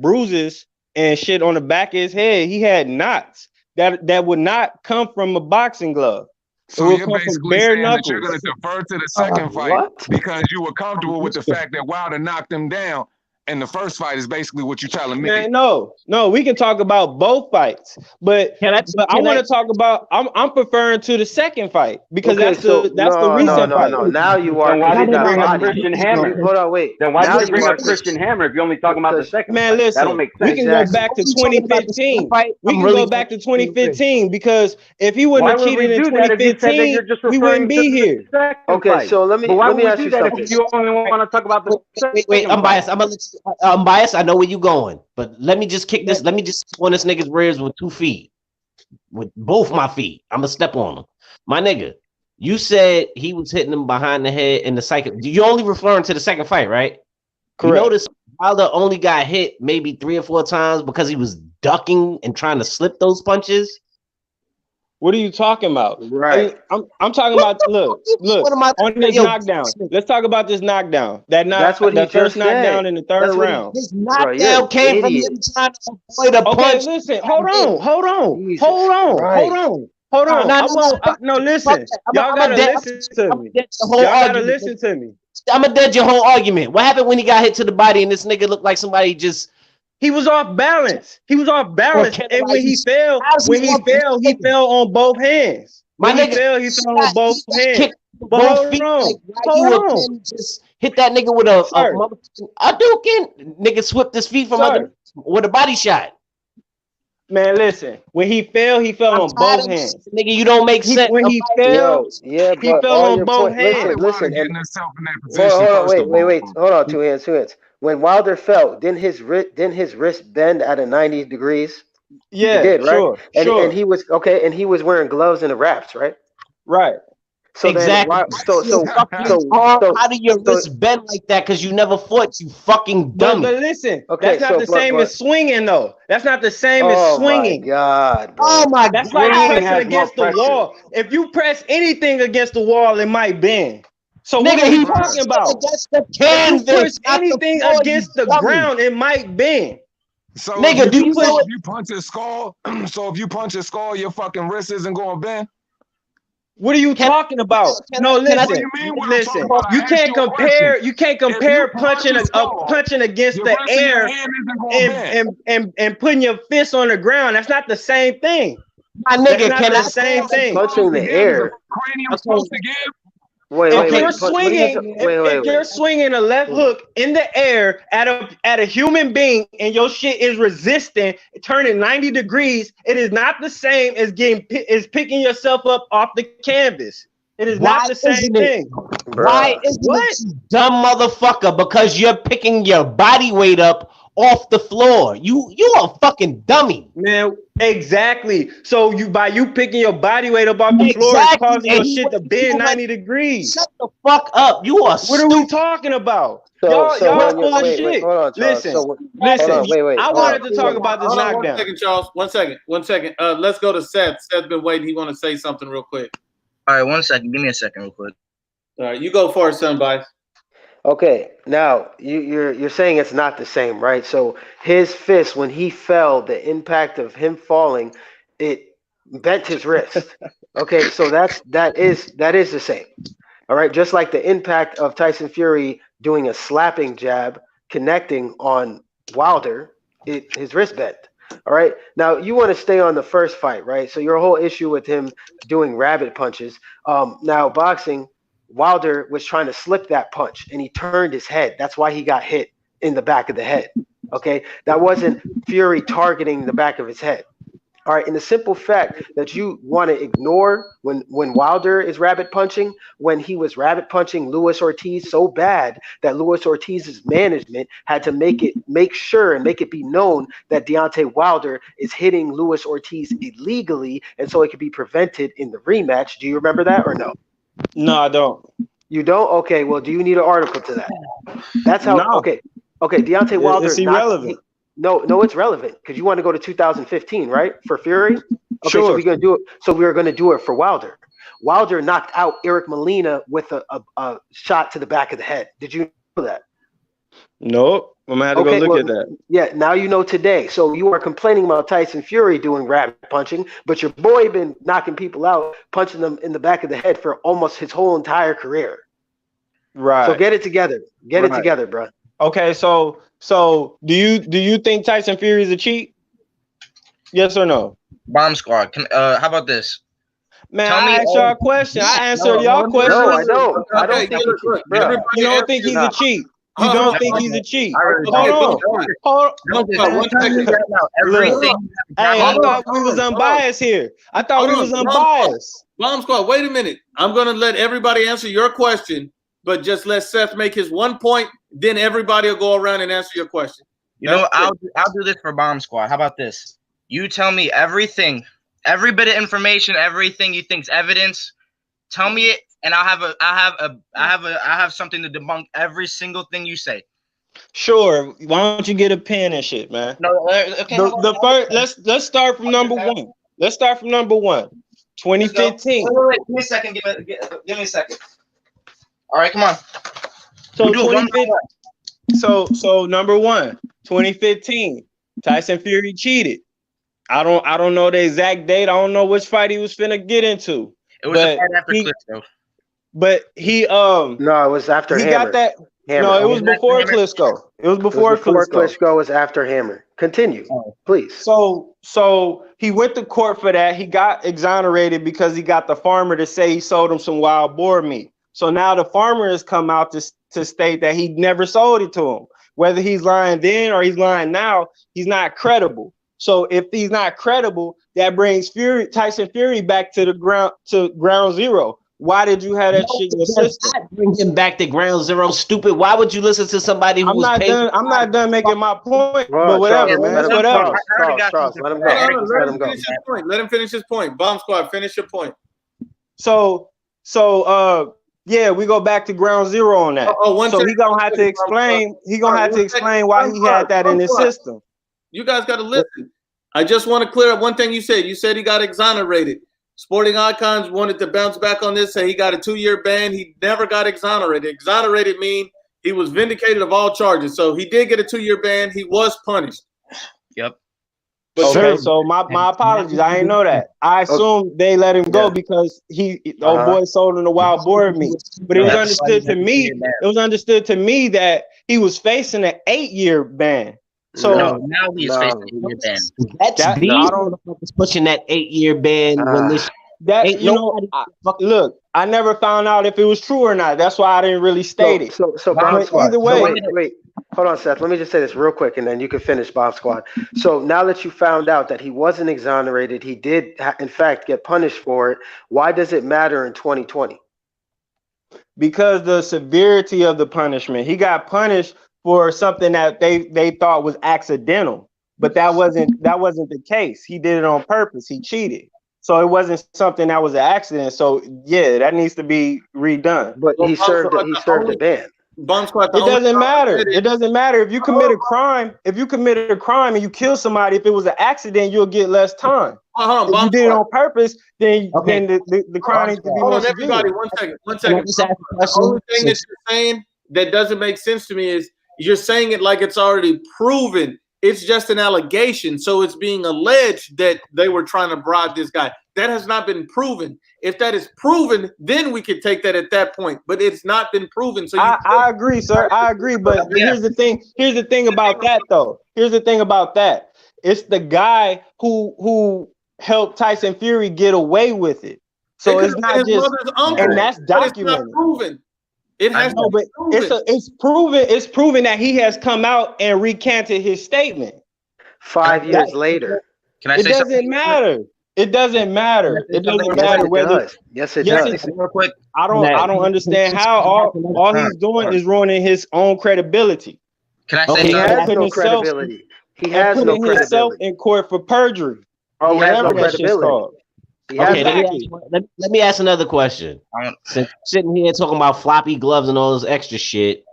bruises and shit on the back of his head. He had knots that would not come from a boxing glove. So you're basically saying that you're going to defer to the second fight because you were comfortable with the fact that Wilder knocked him down. And the first fight is basically what you're telling me. Man, no, we can talk about both fights, but I want to talk about. I'm preferring to the second fight because that's the recent fight. No. Now you are. Then why did you bring up Christian Hammer? Hold on, wait. Then why did you bring up Christian Hammer if you're only talking about the second? Man, listen. That don't make sense. We can go back to 2015. We can go back to 2015 because if he wouldn't have cheated in 2015, we wouldn't be here. Okay, so let me ask you something. If you only want to talk about the wait, I'm biased. I'm biased. I know where you're going, but let me just kick this. Let me just on this nigga's ribs with 2 feet, with both my feet. I'm gonna step on him, my nigga. You said he was hitting him behind the head in the second. You're only referring to the second fight, right? Correct. You notice Wilder only got hit maybe 3 or 4 times because he was ducking and trying to slip those punches. What are you talking about? Right. I'm talking about look on this knockdown. Let's talk about this knockdown. That's what the first just knockdown said. in the third round. This knockdown came from him trying to avoid a punch. Okay, listen, hold on. No, listen. Y'all gotta listen to me. Y'all gotta listen to me. I'm gonna dead your whole argument. What happened when he got hit to the body and this nigga looked like somebody just... He was off balance. And when he fell, he fell on both hands. When he fell on both hands. But hold on. Just hit that nigga with a Hadouken. Nigga swept his feet from under with a body shot. Man, listen. When he fell on both hands. Nigga, you don't make sense. When he fell, he fell on both hands. Listen. Wait. Hold on, two hands. When Wilder fell, didn't his wrist bend at a 90 degrees? Yeah, he did, right? Sure. And he was and he was wearing gloves and the wraps, right? Right. So exactly. So how do your wrist bend like that? Because you never fought, you fucking dummy. But listen, that's not the same as swinging, though. That's not the same as swinging. Oh my God, bro. Oh my God. That's like pressing against the wall. If you press anything against the wall, it might bend. So what are you talking about? If you push anything against the ground, it might bend. So nigga, if you punch his skull, your fucking wrist isn't going to bend? What are you talking about? No, listen. You can't compare punching against the air and putting your fist on the ground. That's not the same thing. My nigga, that's not the same thing. Punching the air. Cranium supposed to give? If you're swinging a left hook in the air at a human being and your shit is resisting, turning 90 degrees, it is not the same as picking yourself up off the canvas. It is not the same thing. Why isn't it, you dumb motherfucker? Because you're picking your body weight up off the floor. You a fucking dummy. Man, exactly. So by you picking your body weight up off the floor, it's causing your shit to bend 90 degrees. Shut the fuck up. You are What are we talking about? Y'all full of shit. Listen. I wanted to talk about this knockdown. 1 second, Charles. 1 second. Let's go to Seth. Seth's been waiting. He want to say something real quick. All right, 1 second. Give me a second real quick. All right, you go for it, son, Bice. Okay, now you're saying it's not the same, right? So his fist, when he fell, the impact of him falling, it bent his wrist. Okay, so that is the same. All right, just like the impact of Tyson Fury doing a slapping jab connecting on Wilder, his wrist bent. All right, now you want to stay on the first fight, right? So your whole issue with him doing rabbit punches. Now boxing, Wilder was trying to slip that punch and he turned his head. That's why he got hit in the back of the head. Okay, that wasn't Fury targeting the back of his head. All right, and the simple fact that you want to ignore when Wilder is rabbit punching, when he was rabbit punching Luis Ortiz so bad that Luis Ortiz's management had to make sure and make it be known that Deontay Wilder is hitting Luis Ortiz illegally, and so it could be prevented in the rematch. Do you remember that or no? No, I don't. You don't? Okay, well, do you need an article to that? That's how. No. Okay, Deontay Wilder. It's irrelevant. No, it's relevant because you want to go to 2015, right? For Fury. Okay, sure. So we're gonna do it. So we're gonna do it for Wilder. Wilder knocked out Eric Molina with a shot to the back of the head. Did you know that? Nope. I'm gonna have to go look at that. Yeah, now you know today. So you are complaining about Tyson Fury doing rabbit punching, but your boy been knocking people out, punching them in the back of the head for almost his whole entire career. Right. So get it together. Get it together, bro. Okay, so do you think Tyson Fury is a cheat? Yes or no? Bomb Squad. How about this? Man, I asked y'all a question. I answered y'all question. No, I don't. I don't think you don't think he's a cheat. You don't think he's a cheat. Hold on. Everything. Hey, I thought we was unbiased here. I thought we was unbiased. Bomb Squad, wait a minute. I'm going to let everybody answer your question, but just let Seth make his 1 point. Then everybody will go around and answer your question. You know, I'll do this for Bomb Squad. How about this? You tell me everything, every bit of information, everything you think's evidence. Tell me it, and I have something to debunk every single thing you say. Sure. Why don't you get a pen and shit, man? No, okay. The first, let's start from number one. Let's start from number one. 2015. Wait, give me a second. Give me a second. All right, come on. So We'll do it one by one. so number one, 2015. Tyson Fury cheated. I don't know the exact date. I don't know which fight he was finna get into. It was a fight after Klitschko. But he no, it was after he Hammer. got that. Hammer. No, it was before Klitschko. It was before Klitschko. Klitschko was after Hammer. Continue, please. So he went to court for that. He got exonerated because he got the farmer to say he sold him some wild boar meat. So now the farmer has come out to state that he never sold it to him. Whether he's lying then or he's lying now, he's not credible. So if he's not credible, that brings Tyson Fury back to ground zero. Why did you have that shit in your system? Bring him back to ground zero, stupid. Why would you listen to somebody who was paid? I'm not done making my point, Bro, but whatever, man. Let him Whatever. Charles, let him go. Let him finish his point. Let him finish his point. Bomb Squad, finish your point. So yeah, we go back to ground zero on that. So he gonna have to explain. He gonna have to explain why he had that in his system. You guys got to listen. I just want to clear up one thing you said. You said he got exonerated. Sporting Icons wanted to bounce back on this, say he got a 2-year ban. He never got exonerated. Exonerated mean he was vindicated of all charges. So he did get a 2-year ban. He was punished. Yep. Okay, so my apologies. I didn't know that. I assumed they let him go because old boy sold him the wild boar meat. But it was understood to me. It was understood to me that he was facing an 8-year ban. So now he's facing an 8-year ban. That's these motherfuckers pushing that 8-year ban when this. Look, I never found out if it was true or not. That's why I didn't really state it. So either way, wait. Hold on, Seth. Let me just say this real quick, and then you can finish, Bomb Squad. So now that you found out that he wasn't exonerated, he did, in fact, get punished for it. Why does it matter in 2020? Because the severity of the punishment. He got punished for something that they thought was accidental, but that wasn't the case. He did it on purpose. He cheated. So it wasn't something that was an accident. So yeah, that needs to be redone. But he served the ban. Bomb Squad. It doesn't matter. It doesn't matter if you commit a crime. If you committed a crime and you kill somebody, if it was an accident, you'll get less time. If you did it on purpose, then the crime needs to be more severe. Everybody, 1 second. The only thing that you're saying that doesn't make sense to me is you're saying it like it's already proven. It's just an allegation. So it's being alleged that they were trying to bribe this guy. That has not been proven. If that is proven, then we could take that at that point. But it's not been proven. So I agree, sir. I agree. But here's the thing. Here's the thing about that, though. Here's the thing about that. It's the guy who helped Tyson Fury get away with it. So it's not just, and that's documented. Proven. It has no, but it's proven. It's proven that he has come out and recanted his statement. 5 years later. Can I say something? It doesn't matter. It doesn't matter. It doesn't matter whether. Yes, it does. Real quick. I don't understand how all he's doing is ruining his own credibility. Can I say he has no credibility? He has no credibility. Himself in court for perjury or whatever that shit's called. Okay, let me ask another question. Since sitting here talking about floppy gloves and all this extra shit,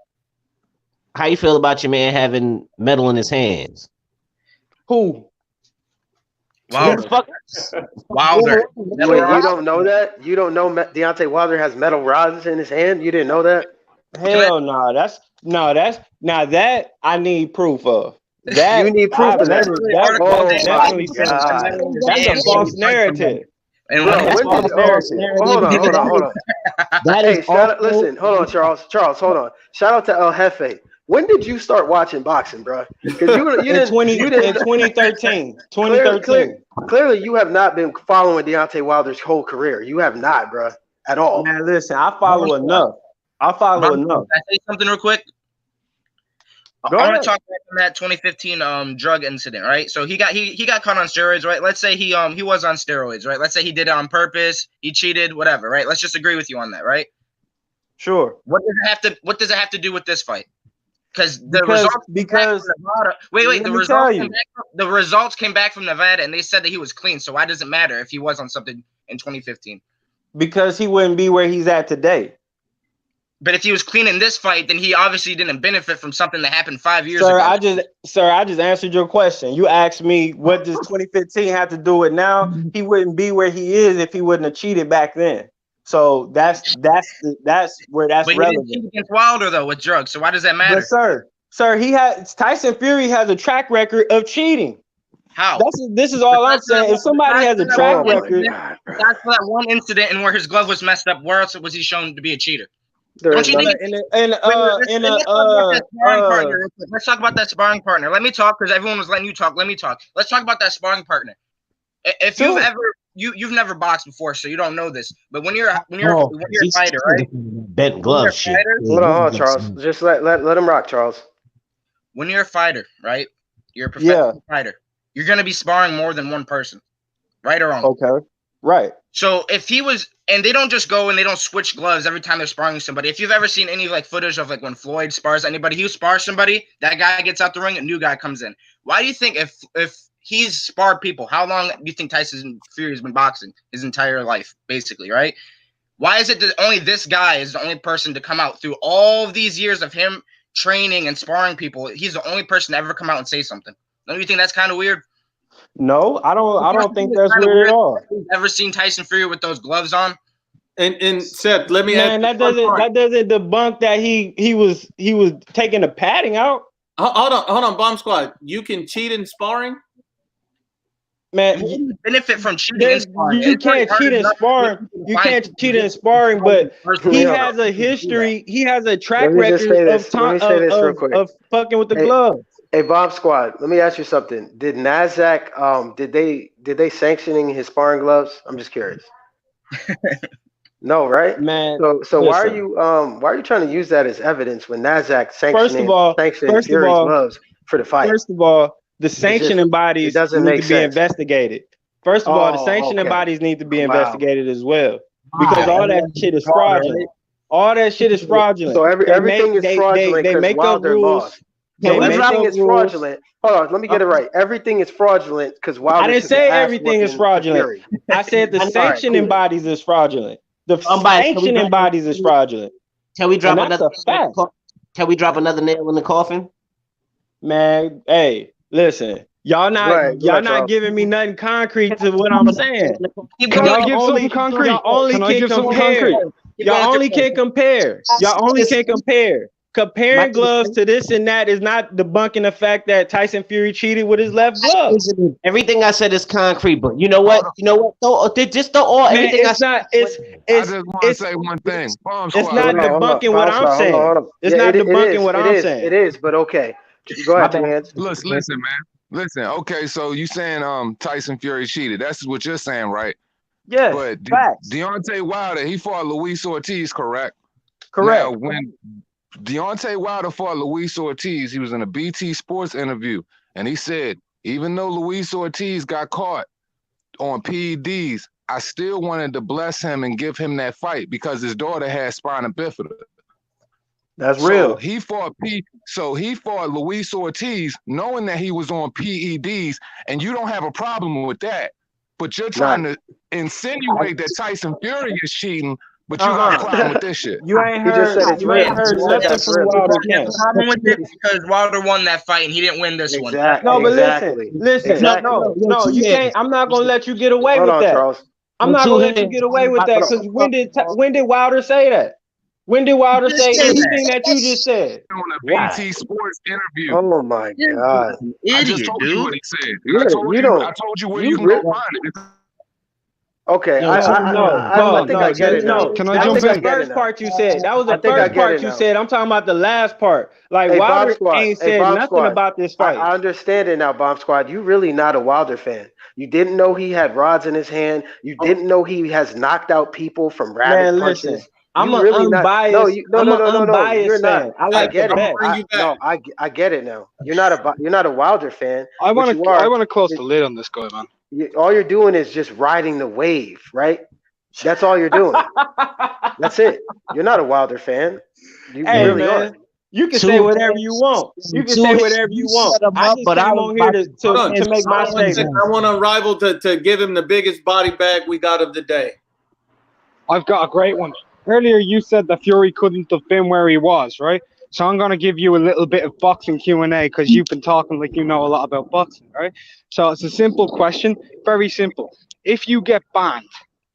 how you feel about your man having metal in his hands? Who? Wilder. Wait, you don't know that? You don't know Deontay Wilder has metal rods in his hand? You didn't know that? Hell no. That's that I need proof of. That you need proof of that. That's a false narrative. And hold on. Listen, hold on, Charles, hold on. Shout out to El Jefe. When did you start watching boxing, bro? Because you didn't. In 2013. 2013. Clearly, you have not been following Deontay Wilder's whole career. You have not, bro, at all. Man, listen, I follow enough. Can I say something real quick? I want to talk about that 2015 drug incident, right? So he got caught on steroids, right? Let's say he was on steroids, right? Let's say he did it on purpose, he cheated, whatever, right? Let's just agree with you on that, right? Sure. What does it have to do with this fight? Because the results came back from Nevada and they said that he was clean. So why does it matter if he was on something in 2015? Because he wouldn't be where he's at today. But if he was clean in this fight, then he obviously didn't benefit from something that happened 5 years Sir, ago. I just answered your question. You asked me what does 2015 have to do with now? He wouldn't be where he is if he wouldn't have cheated back then. So that's where that's but relevant. He didn't cheat against Wilder though with drugs. So why does that matter? But sir, Tyson Fury has a track record of cheating. How? This is all I'm saying. If somebody has a track record, that's that one incident and where his glove was messed up. Where else was he shown to be a cheater? Let's talk about that sparring partner. Let me talk because everyone was letting you talk. Let me talk. Let's talk about that sparring partner. If you've never boxed before, so you don't know this. But when you're a fighter, right? Bent glove shit. Hold on, Charles. Just let him rock, Charles. When you're a fighter, right? You're a professional fighter. You're gonna be sparring more than one person, right or wrong? Okay, right. So if he was, and they don't just go and they don't switch gloves every time they're sparring somebody. If you've ever seen any like footage of like when Floyd spars anybody, he spars somebody, that guy gets out the ring, a new guy comes in. Why do you think if he's sparred people, how long do you think Tyson Fury has been boxing? His entire life, basically, right? Why is it that only this guy is the only person to come out through all of these years of him training and sparring people? He's the only person to ever come out and say something. Don't you think that's kind of weird? No, I don't think that's weird at all. Ever seen Tyson Fury with those gloves on? And Seth, let me add that doesn't debunk that he was taking the padding out. Hold on, Bomb Squad. You can cheat in sparring? Man, you benefit from cheating in sparring. You can't cheat in sparring. You can't cheat in sparring, but he has a history. He has a track record of fucking with the gloves. Hey, Bomb Squad, let me ask you something. Did NASDAQ did they sanctioning his sparring gloves? I'm just curious. No, right? Man. So why are you trying to use that as evidence when NASDAQ sanctioning Fury's gloves for the fight? First of all, the sanctioning bodies need to be investigated. First of all, the sanctioning bodies need to be investigated as well. Because all that shit is fraudulent. All that shit is fraudulent. So everything is fraudulent. They make up rules. So everything is fraudulent. Hold on, let me get it right. Everything is fraudulent because Wilder. I didn't say everything is fraudulent. I said the sanctioning bodies is fraudulent. The sanctioning bodies is fraudulent. Can we drop another fact? Can we drop another nail in the coffin? Man, hey, listen. Y'all not giving me nothing concrete to what I'm saying. Can I give something concrete? Y'all only can compare. Comparing gloves to this and that is not debunking the fact that Tyson Fury cheated with his left glove. Everything I said is concrete, but you know what? Just the all. Everything I said. I just want to say one thing. It's not debunking what I'm saying. It's not debunking what I'm saying. It is, but okay. Go ahead, man. Listen, man. Listen. Okay, so you saying Tyson Fury cheated? That's what you're saying, right? Yes. But Deontay Wilder, he fought Luis Ortiz, correct? Correct. Now, when Deontay Wilder fought Luis Ortiz, he was in a BT Sports interview, and he said, even though Luis Ortiz got caught on PEDs, I still wanted to bless him and give him that fight because his daughter had spina bifida. That's real. He fought Luis Ortiz knowing that he was on PEDs, and you don't have a problem with that. But you're trying to insinuate that Tyson Fury is cheating. But you got a problem with this shit. You ain't heard nothing from Wilder. Problem with it because Wilder won that fight and he didn't win this one. No, but listen. No, you can't. I'm not gonna let you get away with that. Charles. I'm not gonna let you get away with that because when did Wilder say that? When did Wilder say anything that you just said? On a BT Sports interview. Oh my God! I just told you what he said. I told you where you can go find it. Okay, I think I get it now. Can I jump in? That was the first part you said. That was the first part you said. I'm talking about the last part. Like Wilder ain't said nothing about this fight. I understand it now, Bomb Squad. You really not a Wilder fan. You didn't know he had rods in his hand. You didn't know he has knocked out people from rabbit punches. Listen, I'm an unbiased. No. You're not. I like it. No, I get it now. You're not a Wilder fan. I want to close the lid on this guy, man. All you're doing is just riding the wave, right? That's all you're doing. That's it. You're not a Wilder fan. You really aren't. You can say whatever you want. You can say whatever you want. I just came on here to make my statement. I want Unrivaled to give him the biggest body bag we got of the day. I've got a great one. earlier you said that Fury couldn't have been where he was, right? So I'm gonna give you a little bit of boxing Q&A because you've been talking like you know a lot about boxing, right? So it's a simple question, very simple. If you get banned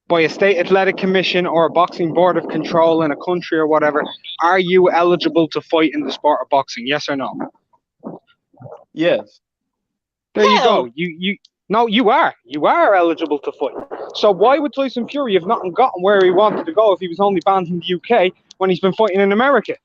by a state athletic commission or a boxing board of control in a country or whatever, are you eligible to fight in the sport of boxing? Yes or no? Yes. There you go. No, you are eligible to fight. So why would Tyson Fury have not gotten where he wanted to go if he was only banned in the UK when he's been fighting in America?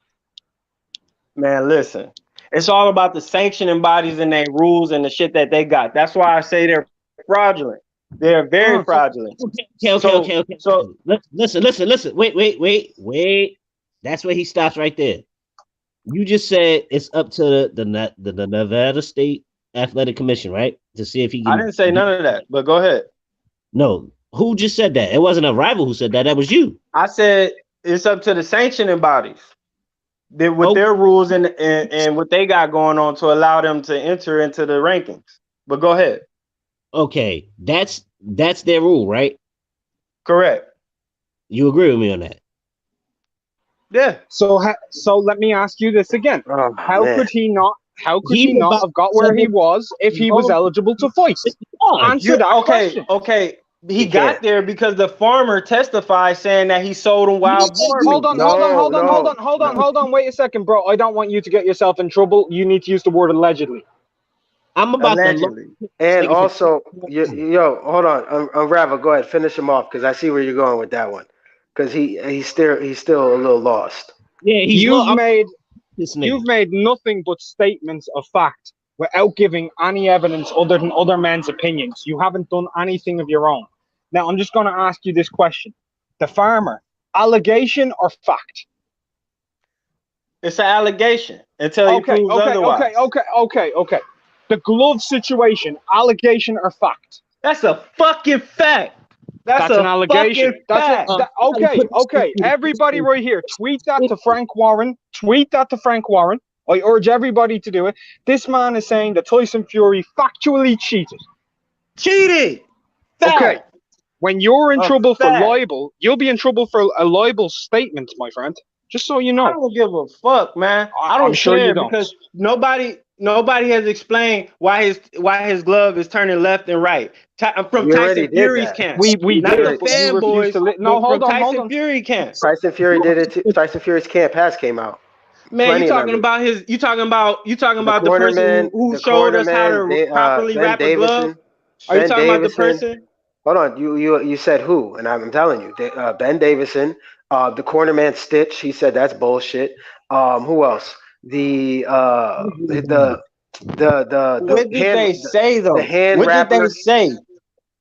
Man, listen. It's all about the sanctioning bodies and their rules and the shit that they got. That's why I say they're fraudulent. They're very fraudulent. Okay. So listen. Wait. That's where he stops right there. You just said it's up to the Nevada State Athletic Commission, right? To see if he can. I didn't say none of that, but go ahead. No, who just said that? It wasn't a rival who said that. That was you. I said it's up to the sanctioning bodies with their rules and what they got going on to allow them to enter into the rankings. But go ahead. Okay, that's their rule, right? Correct. You agree with me on that? Yeah. So let me ask you this again. How could he not have got where he was if he was eligible to fight? Answer that question. Okay. He got there because the farmer testified saying that he sold him wild boar. Hold on. Wait a second, bro. I don't want you to get yourself in trouble. You need to use the word allegedly. I'm about allegedly. And also, hold on, Unravel. Go ahead, finish him off because I see where you're going with that one. Because he's still a little lost. Yeah, you've made nothing but statements of fact without giving any evidence other than other men's opinions. You haven't done anything of your own. Now, I'm just going to ask you this question. The farmer, allegation or fact? It's an allegation until he proves otherwise. Okay. The glove situation, allegation or fact? That's a fucking fact. That's an allegation. Okay. Everybody right here, tweet that to Frank Warren. I urge everybody to do it. This man is saying that Tyson Fury factually cheated. Fact. Okay. When you're in trouble for libel, you'll be in trouble for a libel statement, my friend. Just so you know. I don't give a fuck, man. I don't care because nobody has explained why his glove is turning left and right. From Tyson Fury's camp. We not did the fanboys. No, hold on. Tyson Fury camp. Tyson Fury did it. Tyson Fury's camp has came out. Man, you talking about the person who showed us how to properly wrap a glove? Are you talking about the person? Hold on, you said who? And I'm telling you, Ben Davison, the cornerman Stitch. He said that's bullshit. Who else? What did they say though? The hand what rapper. did they say?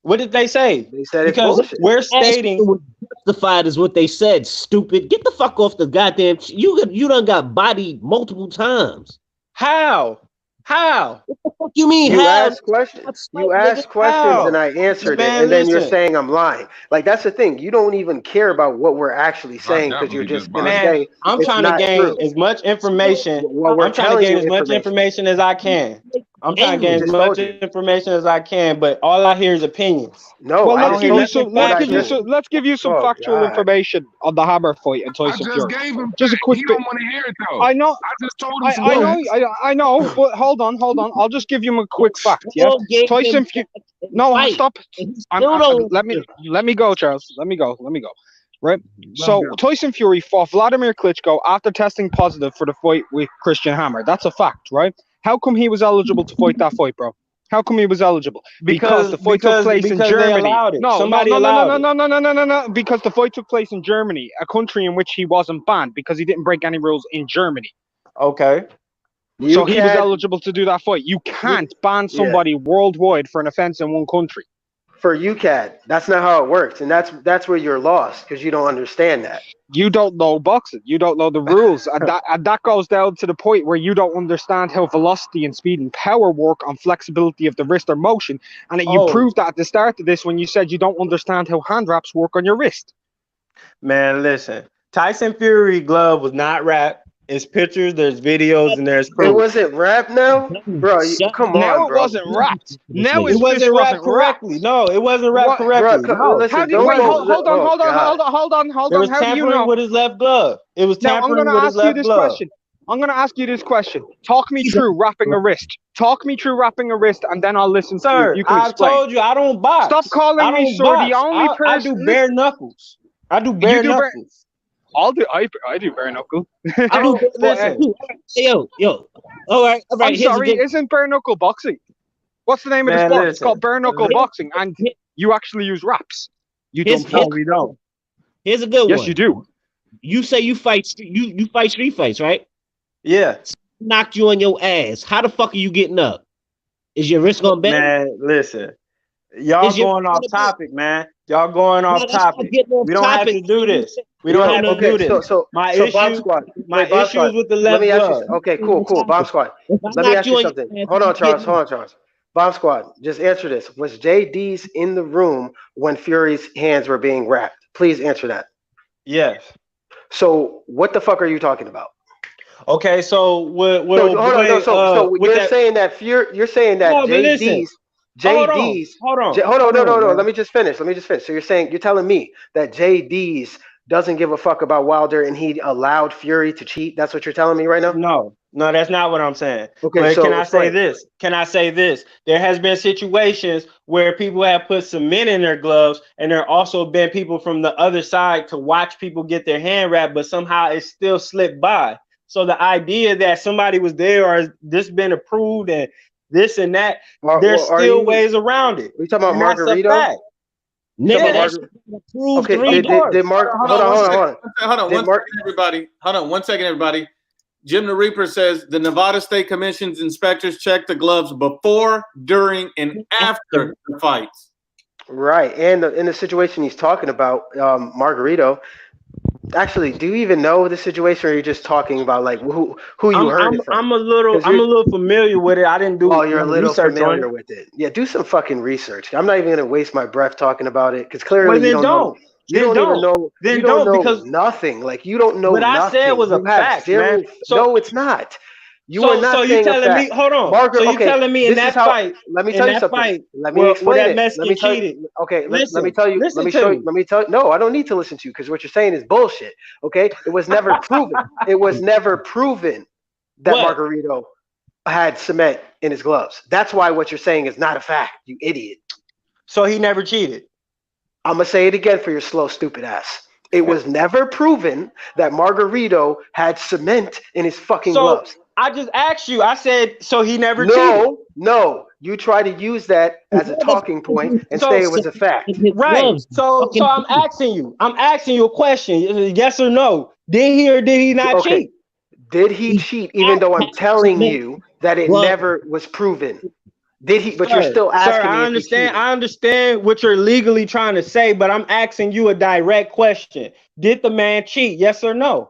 What did they say? They said it's because bullshit. We're stating justified is what they said. Stupid. Get the fuck off the goddamn. You done got bodied multiple times. How? What the fuck you mean? You how? asked questions. And I answered it, and then you're saying I'm lying. Like that's the thing. You don't even care about what we're actually saying because you're just gonna say I'm trying to gain as much information. I'm trying to gain as much information as I can. I'm trying to gain as much information as I can, but all I hear is opinions. No, well, let's give you some factual information on the Hammer fight and Tyson Fury. Just a quick bit. He don't want to hear it though. I know. I just told him. I know. But hold on. I'll just give you a quick fact. Yeah, Tyson Fury. No, stop. Let me go, Charles. Let me go. Right. So Tyson Fury fought Vladimir Klitschko after testing positive for the fight with Christian Hammer. That's a fact, right? How come he was eligible to fight that fight, bro? How come he was eligible? Because the fight took place in Germany. No. Because the fight took place in Germany, a country in which he wasn't banned because he didn't break any rules in Germany. Okay. So he was eligible to do that fight. You can't ban somebody worldwide for an offense in one country. For UCAD, that's not how it works, and that's where you're lost because you don't understand that. You don't know boxing. You don't know the rules, and that goes down to the point where you don't understand how velocity and speed and power work on flexibility of the wrist or motion. And you proved that at the start of this when you said you don't understand how hand wraps work on your wrist. Man, listen, Tyson Fury glove was not wrapped It's pictures, there's videos, and there's It proof. wasn't rap now, bro. Come Now on, it bro. wasn't rapped. Now It his wasn't fist wrapped wasn't wrapped. correctly. No, it wasn't wrapped What, correctly. Bro, No. listen. How do you Don't wait? go. Hold on, Oh, hold on, God. hold on. There was How do you tampering know? with his left glove. It was Now I'm tampering gonna with his ask you left this glove. question. I'm gonna ask you this question. Talk me through wrapping a wrist. Talk me through wrapping a wrist, and then I'll listen to you. Sir, You can I've explain. told you I don't box. Stop calling I me don't sir. The box. only I person. do bare knuckles. I do You bare do bare. knuckles. I do bare knuckle. I do. Listen, Yo. All right. I'm Here's a sorry. good. Isn't bare knuckle boxing? What's the name of the man, sport? It's listen. called bare knuckle boxing, and you actually use wraps. You Here's- dumb No, fuck. we don't. Here's a good one. Yes, you do. You say you fight street fights, right? Yeah. Knocked you on your ass. How the fuck are you getting up? Is your wrist gonna bend? Man, listen. Y'all Is your going off wrist gonna topic, man. Y'all going off that's not topic. getting off We don't have to topic. do this. We don't have to do this. So My Bomb issue, Squad. my Wait, Bomb issue Squad. is with the Let left me ask you. glove. Okay, cool. Bomb Squad. If I Let me knocked ask you you on something. your ass, Hold on, you Charles. getting- Charles. Bomb Squad. Just answer this. Was JD's in the room when Fury's hands were being wrapped? Please answer that. Yes. So what the fuck are you talking about? Okay, so what? So, hold on. No, so you're saying that No, but listen. JD's. Hold on. No. Let me just finish. So you're telling me that JD's doesn't give a fuck about Wilder and he allowed Fury to cheat? That's what you're telling me right now? No, that's not what I'm saying. Okay, but so can I say explain. this? There has been situations where people have put cement in their gloves, and there also been people from the other side to watch people get their hand wrapped, but somehow it still slipped by. So the idea that somebody was there or this been approved and this and that, there's still ways around it. Are you talking about And that's a Margarito? fact. Nigga, that's approved Okay, 3 bars. did Mark? Hold on. Hold on 1 second, everybody. Jim the Reaper says the Nevada State Commission's inspectors check the gloves before, during, and after the fights. Right, and in the situation he's talking about, Margarito. Actually, do you even know the situation, or are you just talking about like who you heard it from? I'm a little familiar with it. I didn't do. Oh, you're a little research familiar on it. with it. Yeah, do some fucking research. I'm not even gonna waste my breath talking about it because clearly you don't know. You don't even know. Then you don't know because nothing. Like you don't know. What I nothing. said was a You have fact, zero. man. So, no, it's not. You are not so saying you telling a me? fact. Hold on. Margaret, so you telling me in that fight? Let me tell you something. Let me explain that it. Mexican cheated. Okay, let Listen, me tell you. Let me show you. Let me tell you. No, I don't need to listen to you because what you're saying is bullshit. Okay, it was never proven. It was never proven that Margarito had cement in his gloves. That's why what you're saying is not a fact. You idiot. So he never cheated. I'm gonna say it again for your slow, stupid ass. It was never proven that Margarito had cement in his fucking gloves. I just asked you. I said, so he never cheated. No. You try to use that as a talking point and say it was a fact. Right. So I'm asking you. I'm asking you a question. Yes or no? Did he or did he not cheat? Did he cheat? Even though I'm telling you that it never was proven. Did he? But you're still asking me. I understand. I understand what you're legally trying to say, but I'm asking you a direct question. Did the man cheat? Yes or no?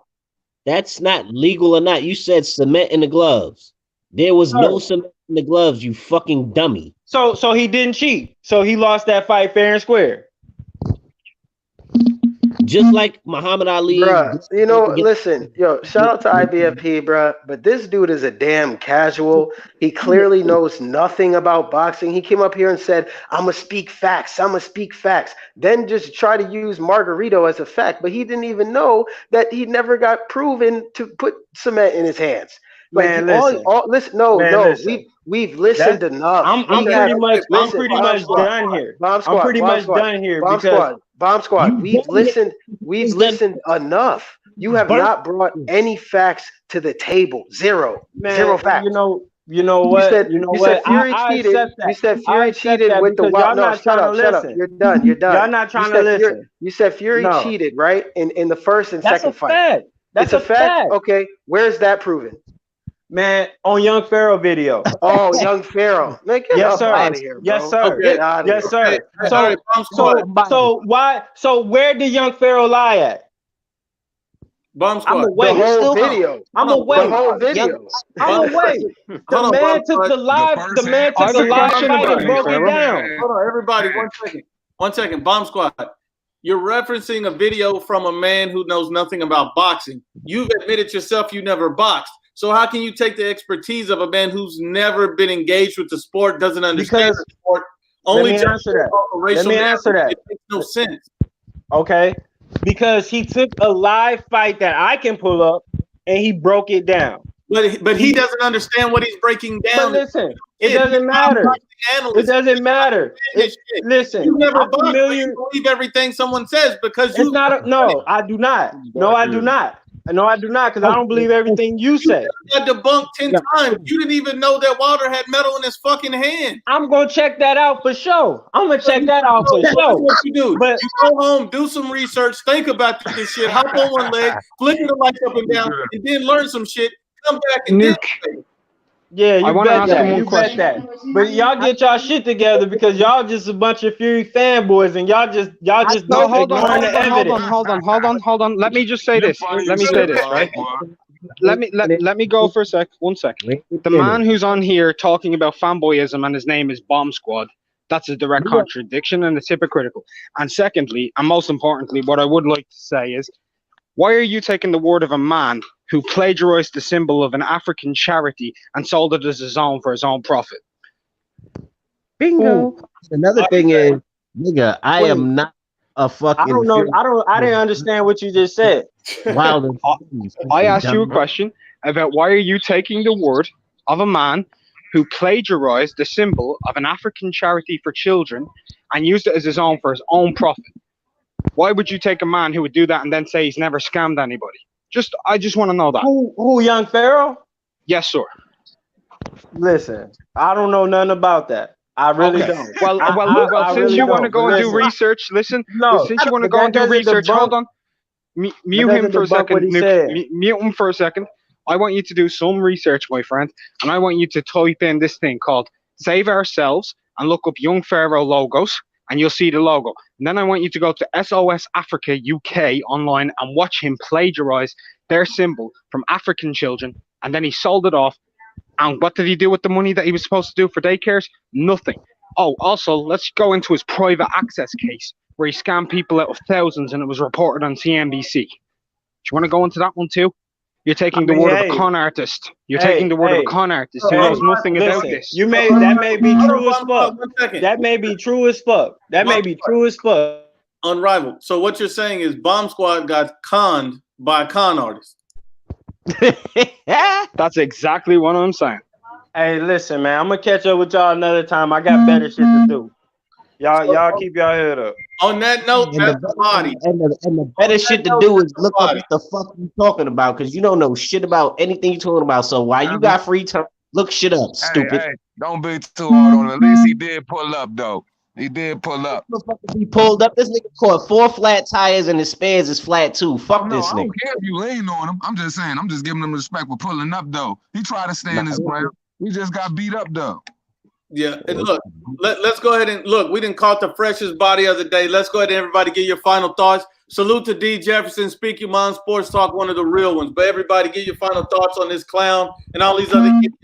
That's not legal or not. You said cement in the gloves. There was no cement in the gloves, you fucking dummy. So he didn't cheat. So he lost that fight fair and square. Just like Muhammad Ali. Bruh, listen, shout out to IBFP, bruh. But this dude is a damn casual. He clearly knows nothing about boxing. He came up here and said, I'm going to speak facts. Then just try to use Margarito as a fact. But he didn't even know that he never got proven to put cement in his hands. Like, listen. We've listened enough. I'm pretty much done here. Bomb Squad. We've listened enough. You have not brought any facts to the table. Zero facts. You know what? You said Fury cheated. You said Fury cheated with the wild. No, shut up. You're done. Y'all not trying to listen. You said Fury cheated, right? In the first and second fight. Fact. That's a fact. Okay, where's that proven? Man, on Young Pharaoh video. Oh, Young Pharaoh. Man, get out of here, bro. Yes, sir. Get out of yes, here. sir. So where did Young Pharaoh lie at? Bomb Squad. The whole video. I'm away. The whole video. I'm away. The man took the live fight and broke it down. Hold on, everybody. 1 second. Bomb Squad. You're referencing a video from a man who knows nothing about boxing. You've admitted yourself you never boxed. So how can you take the expertise of a man who's never been engaged with the sport, doesn't understand the sport? Let me answer that. It makes no sense. Okay, because he took a live fight that I can pull up and he broke it down. But he doesn't understand what he's breaking down. But listen, it doesn't matter. It doesn't matter. Listen, you never believe everything someone says because it's not. No, I do not. No, I do not. No, I do not, because I don't believe everything you say. You got debunked 10 times. You didn't even know that Wilder had metal in his fucking hand. I'm gonna check that out for sure. I'm gonna check that out for sure. What you do? But you go home, do some research, think about this shit, hop on one leg, flick the lights up and down, and then learn some shit. Come back and then. Yeah, you bet that. You bet that. But y'all get y'all shit together because y'all just a bunch of Fury fanboys and y'all just don't ignoring the evidence. Hold on. Let me just say this. Let me say this, right? Let me go for a sec. 1 second. The man who's on here talking about fanboyism and his name is Bomb Squad. That's a direct contradiction and it's hypocritical. And secondly, and most importantly, what I would like to say is, why are you taking the word of a man who plagiarized the symbol of an African charity and sold it as his own for his own profit? Bingo. Another thing is, nigga, I am not a fucking. I don't know. I didn't understand what you just said. Wilder. I asked you a question about why are you taking the word of a man who plagiarized the symbol of an African charity for children and used it as his own for his own profit. Why would you take a man who would do that and then say he's never scammed anybody? I just want to know that. Who young Pharaoh? Yes, sir. Listen, I don't know nothing about that. I really don't. Well, since you want to go and do research, listen. No, since you want to go and do research, hold on. Mute him for a second. Mute him for a second. I want you to do some research, my friend, and I want you to type in this thing called Save Ourselves and look up Young Pharaoh logos, and you'll see the logo. And then I want you to go to SOS Africa UK online and watch him plagiarize their symbol from African children, and then he sold it off. And what did he do with the money that he was supposed to do for daycares? Nothing. Oh, also, let's go into his private access case where he scammed people out of thousands and it was reported on CNBC. Do you want to go into that one too? You're taking the word of a con artist. You're taking the word of a con artist who knows nothing about this. That may be true as fuck. That may be true as fuck. That may be true as fuck. Unrivaled. So what you're saying is Bomb Squad got conned by a con artist. That's exactly what I'm saying. Hey, listen, man. I'm gonna catch up with y'all another time. I got better shit to do. Y'all keep y'all head up. On that note, that's the body. And the better shit to do is look up what the fuck you talking about, because you don't know shit about anything you're talking about. So while you got free time, look shit up, stupid. Hey, don't be too hard on him. At least he did pull up, though. He did pull up. He pulled up. This nigga caught 4 flat tires and his spans is flat too. Fuck this nigga. I don't care if you lean on him. I'm just saying. I'm just giving him respect for pulling up, though. He tried to stand his ground. He just got beat up, though. Yeah, and look, let's go ahead and look. We didn't call it the freshest body of the day. Let's go ahead and everybody give your final thoughts. Salute to D. Jefferson, Speak Your Mind Sports Talk, one of the real ones. But everybody give your final thoughts on this clown and all these other kids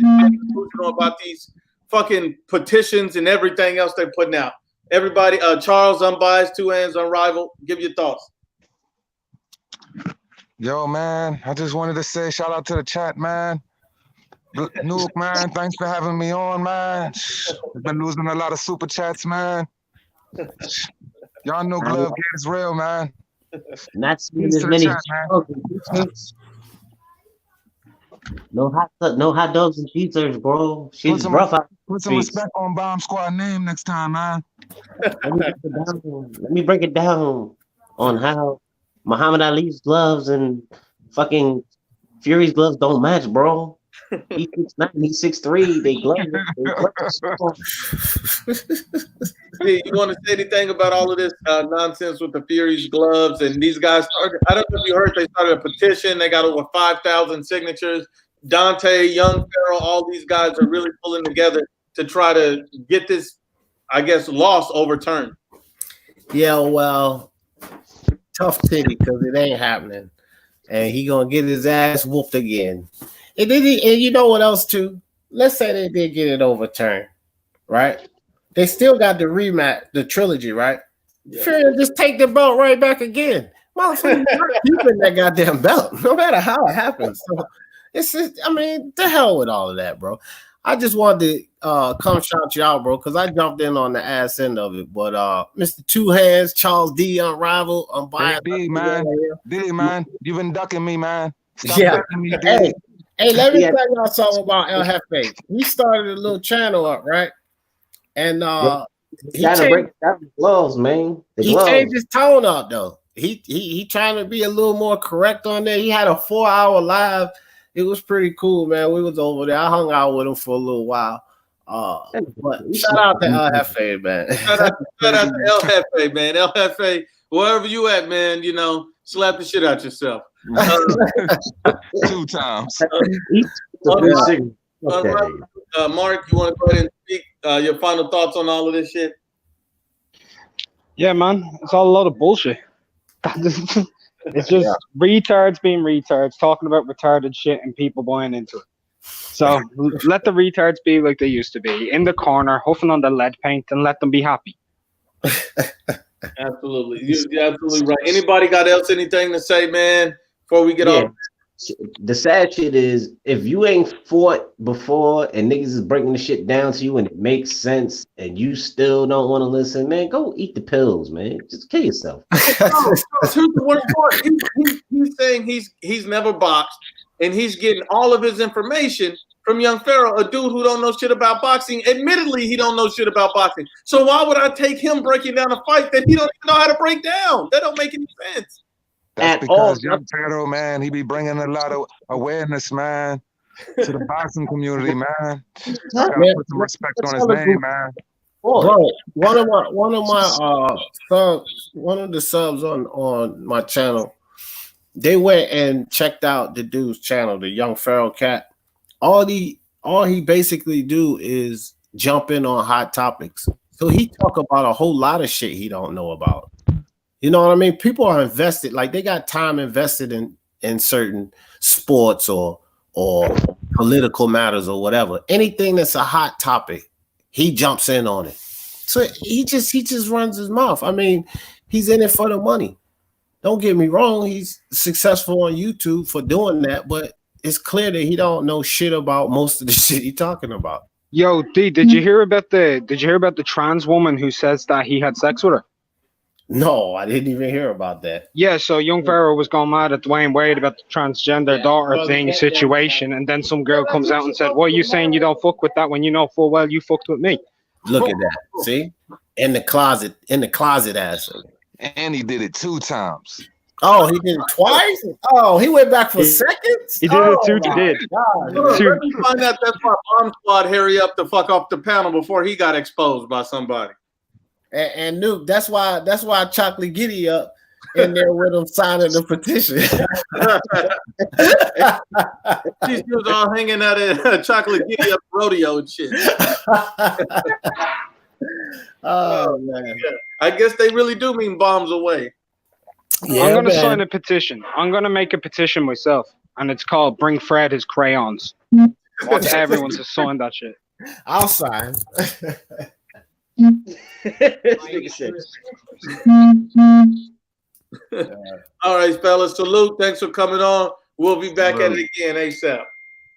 about these fucking petitions and everything else they're putting out. Everybody, Charles, unbiased, 2 hands, unrivaled. Give your thoughts. Yo, man, I just wanted to say shout out to the chat, man. Nuke, man, thanks for having me on, man. I've been losing a lot of super chats, man. Y'all know Glove Gate is real, man. Not seeing as many. No hot dogs and cheeseburgers, bro. She's rough. Put some respect on Bomb Squad name next time, man. Let me break it down on how Muhammad Ali's gloves and fucking Fury's gloves don't match, bro. He's 6'9", he's 6'3". They glove. Hey, you want to say anything about all of this nonsense with the Fury's gloves and these guys started? I don't know if you heard they started a petition. They got over 5,000 signatures. Dante, Young Pharaoh, all these guys are really pulling together to try to get this, I guess, loss overturned. Yeah, well, tough titty because it ain't happening, and he gonna get his ass whooped again. And then and you know what else too? Let's say they did get it overturned, right? They still got the rematch, the trilogy, right? Fury just take the belt right back again. Motherfucker, keeping that goddamn belt, no matter how it happens. So it's just, I mean, the hell with all of that, bro. I just wanted to come shout you out, bro, because I jumped in on the ass end of it. But Mr. Two Hands, Charles D, Unrivaled, Unbiased. D, man. D, man. You've been ducking me, man. Stop Yeah. ducking me, D. Hey, let me tell y'all something about El Jefe. He started a little channel up, right? And he gotta break down the gloves, man. He changed his tone up though. He trying to be a little more correct on there. He had a 4-hour live. It was pretty cool, man. We was over there. I hung out with him for a little while. But shout out to El Jefe, man. Shout out to El Jefe, man. El Jefe, wherever you at, man, you know, slap the shit out yourself. 2 times. Mark, you want to go ahead and speak your final thoughts on all of this shit? Yeah, man. It's all a lot of bullshit. It's just retards being retards, talking about retarded shit and people buying into it. So let the retards be like they used to be, in the corner, huffing on the lead paint, and let them be happy. Absolutely. You're absolutely right. Anybody got anything to say, man, before we get off? The sad shit is, if you ain't fought before and niggas is breaking the shit down to you and it makes sense and you still don't want to listen, man, go eat the pills, man. Just kill yourself. He's saying he's never boxed and he's getting all of his information from young Pharaoh, a dude who don't know shit about boxing. Admittedly, he don't know shit about boxing. So why would I take him breaking down a fight that he don't even know how to break down? That don't make any sense. That's because young Pharaoh, man, he be bringing a lot of awareness, man, to the boxing community, man. Gotta put some respect on his name, man. Bro, one of the subs on my channel, they went and checked out the dude's channel, the young Pharaoh cat. All he basically do is jump in on hot topics. So he talk about a whole lot of shit he don't know about. You know what I mean? People are invested, like they got time invested in certain sports or political matters or whatever. Anything that's a hot topic, he jumps in on it. So he just runs his mouth. I mean, he's in it for the money. Don't get me wrong, he's successful on YouTube for doing that, but it's clear that he don't know shit about most of the shit he's talking about. Yo, D, did you hear about the trans woman who says that he had sex with her? No, I didn't even hear about that. Yeah, so young Pharaoh was going mad at Dwayne Wade about the transgender daughter thing situation, and then some girl comes out and said, "What are you saying? You don't fuck with that when you know full well you fucked with me." Look at that. See? In the closet ass. And he did it 2 times. Oh, he did it twice? Oh, he went back for seconds? He did it 2. He did. Let me find out that's why Bomb Squad hurry up to fuck off the panel before he got exposed by somebody. And Nuke, that's why Chocolate Giddy up in there with him signing the petition. These dudes all hanging out at Chocolate Giddy up rodeo and shit. Oh man. I guess they really do mean bombs away. Yeah, I'm gonna sign a petition. I'm gonna make a petition myself, and it's called "Bring Fred His Crayons." I want everyone to sign that shit. I'll sign. All right, fellas. Salute. Thanks for coming on. We'll be back at it again ASAP.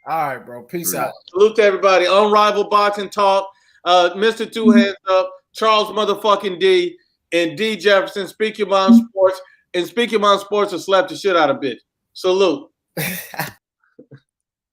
All right, bro. Peace out. Salute to everybody. Unrivaled Boxing Talk. Mr. Two Hands Up, Charles motherfucking D, and D Jefferson. Speak Your Mind Sports. And Speak Your Mind Sports will slap the shit out of bitch. Salute.